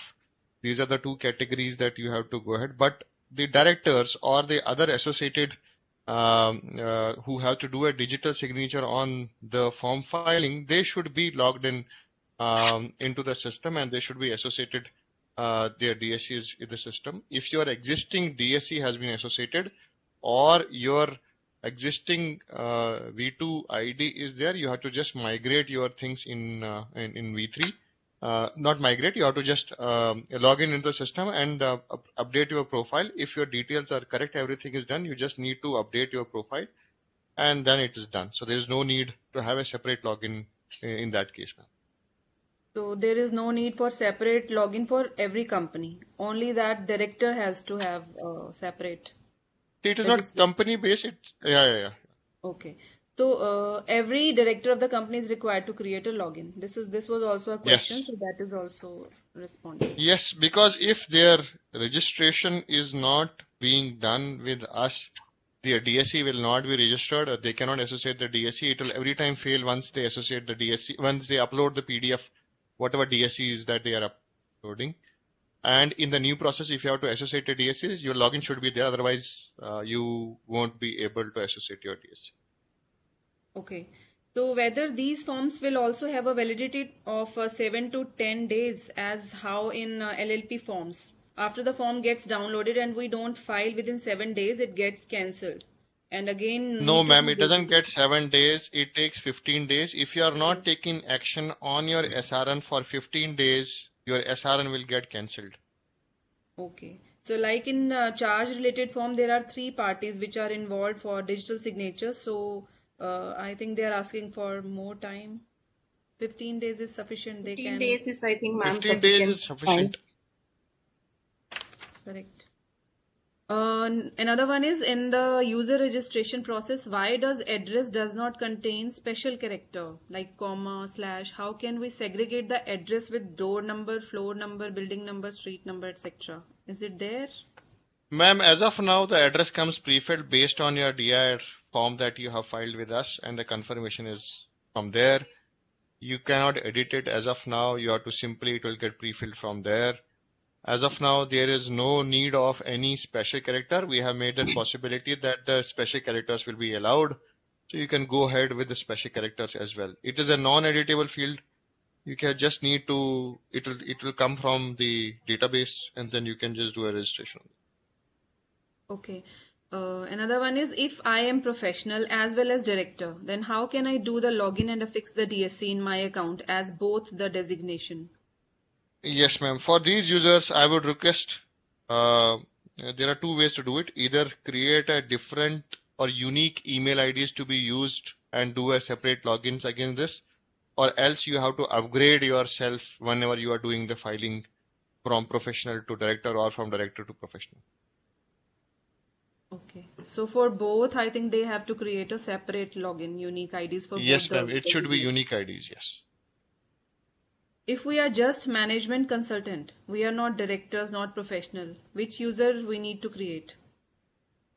these are the two categories that you have to go ahead. But the directors or the other associated who have to do a digital signature on the form filing, they should be logged in into the system, and they should be associated their DSCs in the system. If your existing DSC has been associated, or your existing V2 ID is there, you have to just migrate your things in V3. Not migrate, you have to just log in into the system and update your profile. If your details are correct, everything is done. You just need to update your profile, and then it is done. So there is no need to have a separate login in that case, ma'am. So there is no need for separate login for every company. Only that director has to have separate. It is not company based. Yeah. Okay. So every director of the company is required to create a login. This was also a question, Yes. so that is also responded. Yes, because if their registration is not being done with us, their DSC will not be registered, or they cannot associate the DSC. It will every time fail once they associate the DSC, once they upload the PDF, whatever DSC is that they are uploading. And in the new process, if you have to associate a DSC, your login should be there. Otherwise, you won't be able to associate your DSC. Okay. So whether these forms will also have a validity of 7 to 10 days, as how in LLP forms. After the form gets downloaded and we don't file within 7 days, it gets cancelled. And again, no, ma'am, it doesn't get 7 days. It takes 15 days. If you are not taking action on your SRN for 15 days, your SRN will get cancelled. Okay. So like in charge related form, there are 3 parties which are involved for digital signature. So I think they are asking for more time. 15 days is sufficient. 15 days is, I think, ma'am, 15 days is sufficient. Correct. Another one is in the user registration process, why does address does not contain special character like comma, slash? How can we segregate the address with door number, floor number, building number, street number, etc.? Is it there? Ma'am, as of now, the address comes pre-filled based on your DIR form that you have filed with us, and the confirmation is from there. You cannot edit it as of now. You have to simply, it will get pre-filled from there. As of now, there is no need of any special character. We have made that possibility that the special characters will be allowed. So you can go ahead with the special characters as well. It is a non-editable field. You can just need to, it will come from the database, and then you can just do a registration. Okay. Another one is, if I am professional as well as director, then how can I do the login and affix the DSC in my account as both the designation? Yes, ma'am. For these users, I would request, there are 2 ways to do it. Either create a different or unique email IDs to be used and do a separate logins against this, or else you have to upgrade yourself whenever you are doing the filing from professional to director or from director to professional. Okay. So for both, I think they have to create a separate login, unique IDs for Yes, both ma'am. the It should be designated. unique IDs. Yes. If we are just management consultant, we are not directors, not professional, which user we need to create?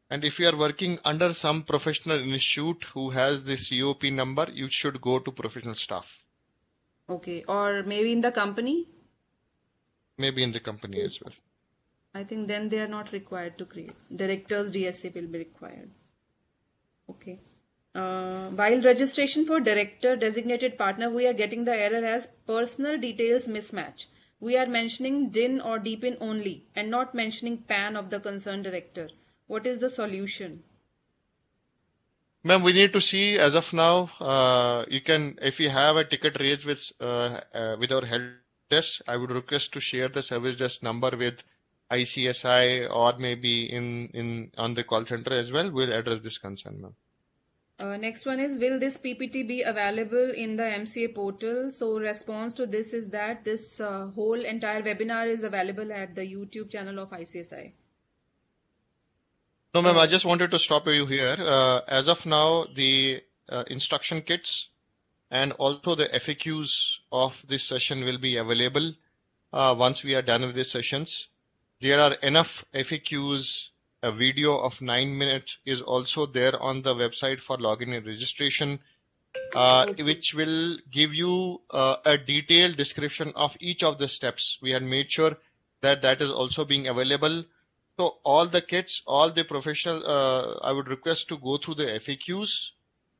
And if you are working under some professional institute who has the COP number, you should go to professional staff. Okay. Or maybe in the company? Maybe in the company as well. I think then they are not required to create. Directors DSA will be required. Okay. While registration for director designated partner, we are getting the error as personal details mismatch. We are mentioning DIN or DPIN only and not mentioning PAN of the concerned director. What is the solution? Ma'am, we need to see as of now, you can, if you have a ticket raised with our help desk, I would request to share the service desk number with ICSI or maybe on the call center as well. We'll address this concern, ma'am. Next one is, will this PPT be available in the MCA portal? So response to this is that this whole entire webinar is available at the YouTube channel of ICSI. No, ma'am, I just wanted to stop you here. As of now, the instruction kits and also the FAQs of this session will be available once we are done with these sessions. There are enough FAQs. A video of 9 minutes is also there on the website for login and registration, which will give you a detailed description of each of the steps. We had made sure that that is also being available. So all the kits, all the professional, I would request to go through the FAQs,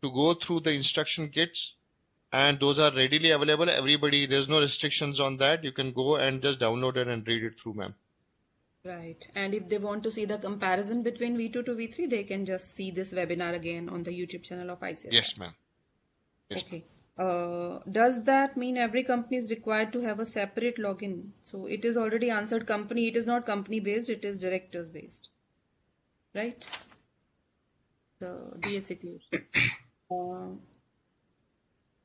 to go through the instruction kits, and those are readily available. Everybody, there's no restrictions on that. You can go and just download it and read it through, ma'am. Right. And if they want to see the comparison between V2 to V3, they can just see this webinar again on the YouTube channel of ICSI. Yes, ma'am. Yes, okay. Does that mean every company is required to have a separate login? So it is already answered company. It is not company based. It is directors based. Right? The DSA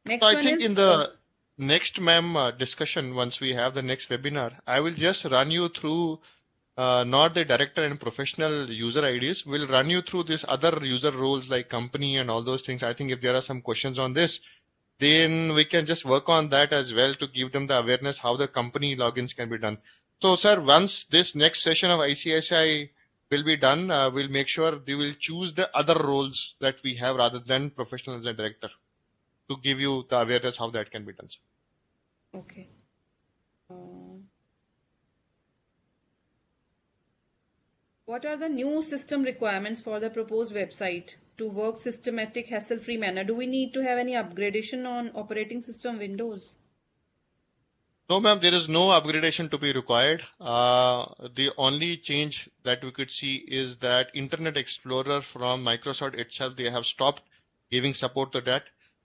next so one I think is, in the next, ma'am, discussion, once we have the next webinar, I will just run you through not the director and professional user IDs. We'll run you through this other user roles like company and all those things. I think if there are some questions on this, then we can just work on that as well to give them the awareness how the company logins can be done. So, sir, once this next session of ICSI will be done, we'll make sure they will choose the other roles that we have rather than professional as a director to give you the awareness how that can be done, sir. Okay. What are the new system requirements for the proposed website to work systematic, hassle-free manner? Do we need to have any upgradation on operating system Windows? No, ma'am, there is no upgradation to be required. The only change that we could see is that Internet Explorer from Microsoft itself, they have stopped giving support to that.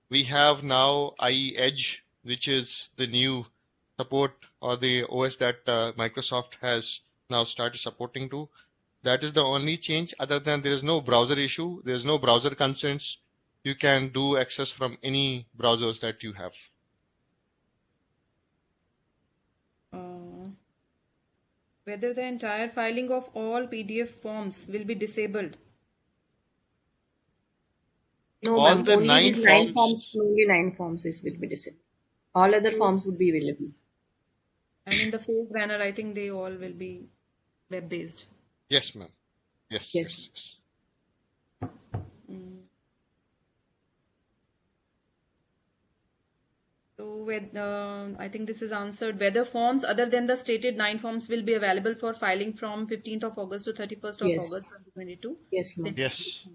We have now IE Edge, which is the new support or the OS that Microsoft has now started supporting to. That is the only change. Other than there is no browser issue, there is no browser constraints. You can do access from any browsers that you have. Whether the entire filing of all PDF forms will be disabled? No, all ma'am. the Only nine these forms, 9 forms, only 9 forms will be disabled. All other forms would be available. And in the phase banner, I think they all will be web-based. yes, ma'am. Yes, Yes. yes. So I think this is answered. Whether forms other than the stated 9 forms will be available for filing from 15th of August to 31st of Yes. August 2022? Yes, ma'am. Yes.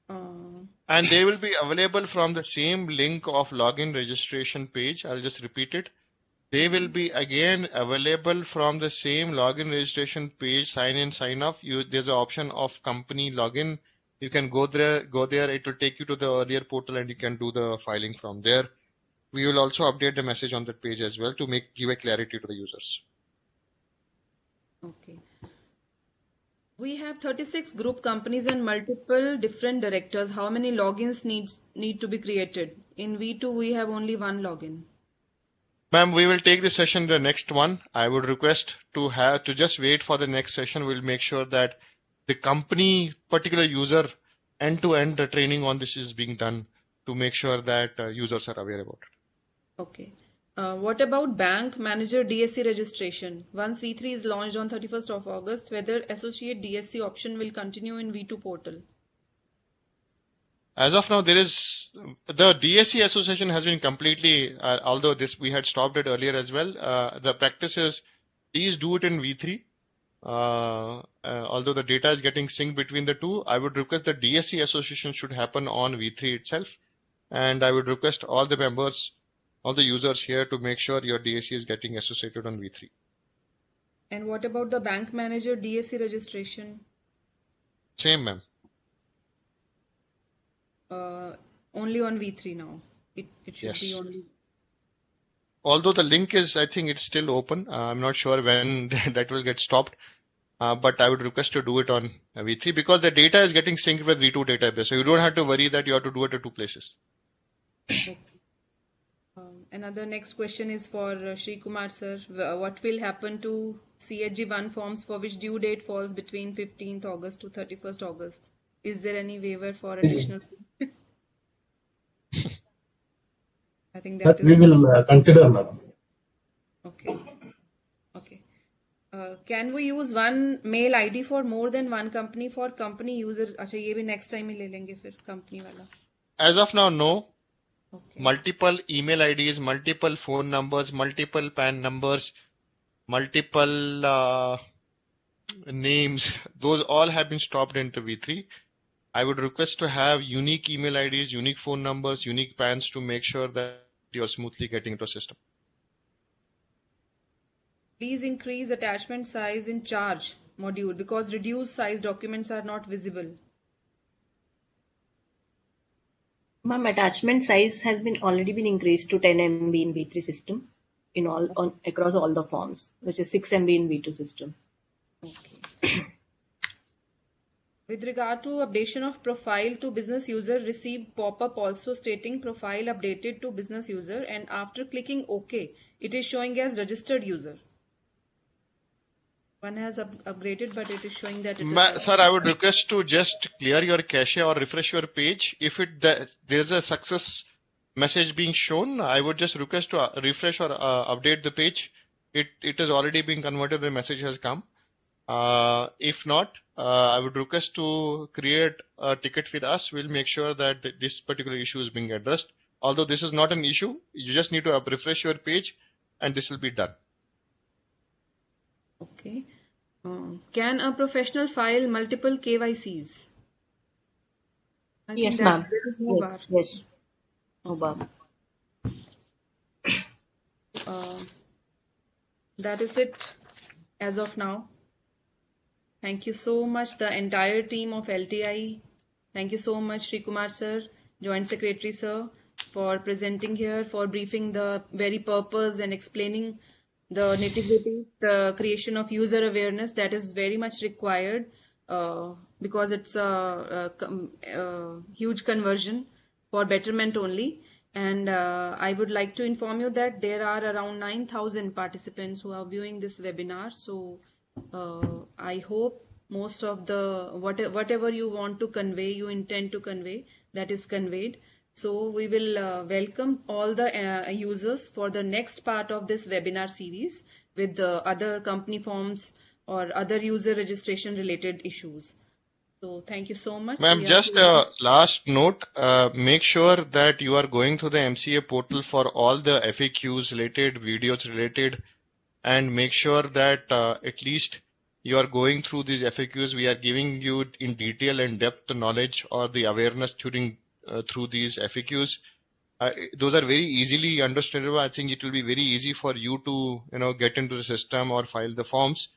Uh, And they will be available from the same link of login registration page. I'll just repeat it. They will be again available from the same login registration page, sign in, sign off. There's an option of company login. You can go there. It will take you to the earlier portal and you can do the filing from there. We will also update the message on that page as well to give a clarity to the users. okay. We have 36 group companies and multiple different directors. How many logins need to be created? In V2, we have only one login. Ma'am, we will take the session the next one. I would request to just wait for the next session. We'll make sure that the company particular user end-to-end training on this is being done to make sure that users are aware about it. Okay. What about bank manager DSC registration? Once V3 is launched on 31st of August, whether associate DSC option will continue in V2 portal? As of now, there is the DSC association has been completely, although this we had stopped it earlier as well. The practice is please do it in V3. Although the data is getting synced between the two, I would request the DSC association should happen on V3 itself. And I would request all the members, all the users here to make sure your DSC is getting associated on V3. And what about the bank manager DSC registration? Same, ma'am. Only on V3 now. It should Yes. be only. Although the link is, I think it's still open. I'm not sure when that will get stopped. But I would request to do it on V3 because the data is getting synced with V2 database. So you don't have to worry that you have to do it at two places. Okay. Another next question is for Shri Kumar sir. What will happen to Chg1 forms for which due date falls between 15th August to 31st August? Is there any waiver for additional fee? I think that we will consider, madam. Okay. Okay. Can we use one mail ID for more than one company for company user? अच्छा ये भी next time ही ले लेंगे फिर company वाला. As of now, no. Okay. Multiple email IDs, multiple phone numbers, multiple PAN numbers, multiple names, those all have been stopped into V3. I would request to have unique email IDs, unique phone numbers, unique PANs to make sure that you're smoothly getting into a system. Please increase attachment size in charge module because reduced size documents are not visible. Ma'am, attachment size has already been increased to 10 MB in V3 system in across all the forms, which is 6 MB in V2 system. Okay. With regard to updation of profile to business user, received pop-up also stating profile updated to business user, and after clicking OK, it is showing as registered user. One has upgraded, but it is showing that it is. Sir, I would request to just clear your cache or refresh your page. If there is a success message being shown, I would just request to refresh or update the page. It is already being converted. The message has come. If not, I would request to create a ticket with us. We'll make sure that this particular issue is being addressed. Although this is not an issue, you just need to refresh your page and this will be done. Okay. Can a professional file multiple KYCs? Yes, ma'am. No yes. No bar. That is it as of now. Thank you so much, the entire team of LTI. Thank you so much, Shri Kumar sir, Joint Secretary sir, for presenting here, for briefing the very purpose and explaining the nitty-gritty, the creation of user awareness that is very much required because it's a huge conversion for betterment only. And I would like to inform you that there are around 9,000 participants who are viewing this webinar. So I hope most of the whatever you want to convey, you intend to convey, that is conveyed. So we will welcome all the users for the next part of this webinar series with the other company forms or other user registration related issues. So thank you so much. Ma'am, just a last note, make sure that you are going to the MCA portal for all the FAQs related, videos related, and make sure that at least you are going through these FAQs. We are giving you in detail and depth the knowledge or the awareness through these FAQs. Those are very easily understandable. I think it will be very easy for you to get into the system or file the forms.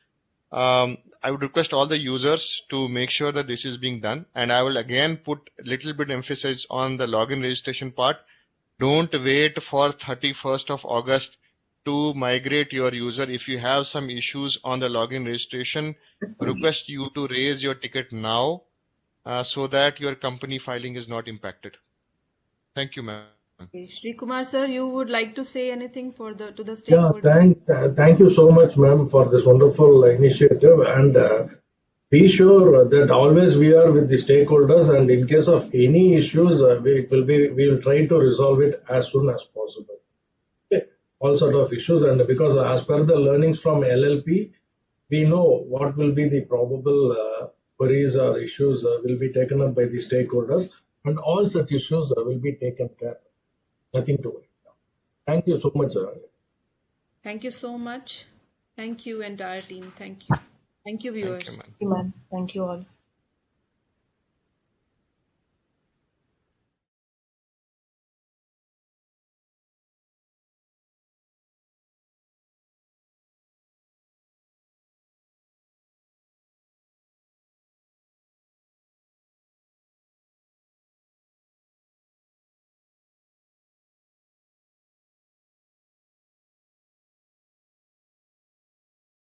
I would request all the users to make sure that this is being done, and I will again put a little bit emphasis on the login registration part. Don't wait for 31st of August to migrate your user. If you have some issues on the login registration, request you to raise your ticket now so that your company filing is not impacted. Thank you, ma'am. Okay. Shri Kumar sir, you would like to say anything to the stakeholders? Yeah, thank you so much, ma'am, for this wonderful initiative. And be sure that always we are with the stakeholders, and in case of any issues, we will try to resolve it as soon as possible. Okay. All sort of issues, and because as per the learnings from LLP, we know what will be the probable queries or issues will be taken up by the stakeholders, and all such issues will be taken care of. Nothing to worry. Thank you so much, sir. Thank you so much. Thank you, entire team. Thank you. Thank you, viewers. Thank you, man. Thank you all.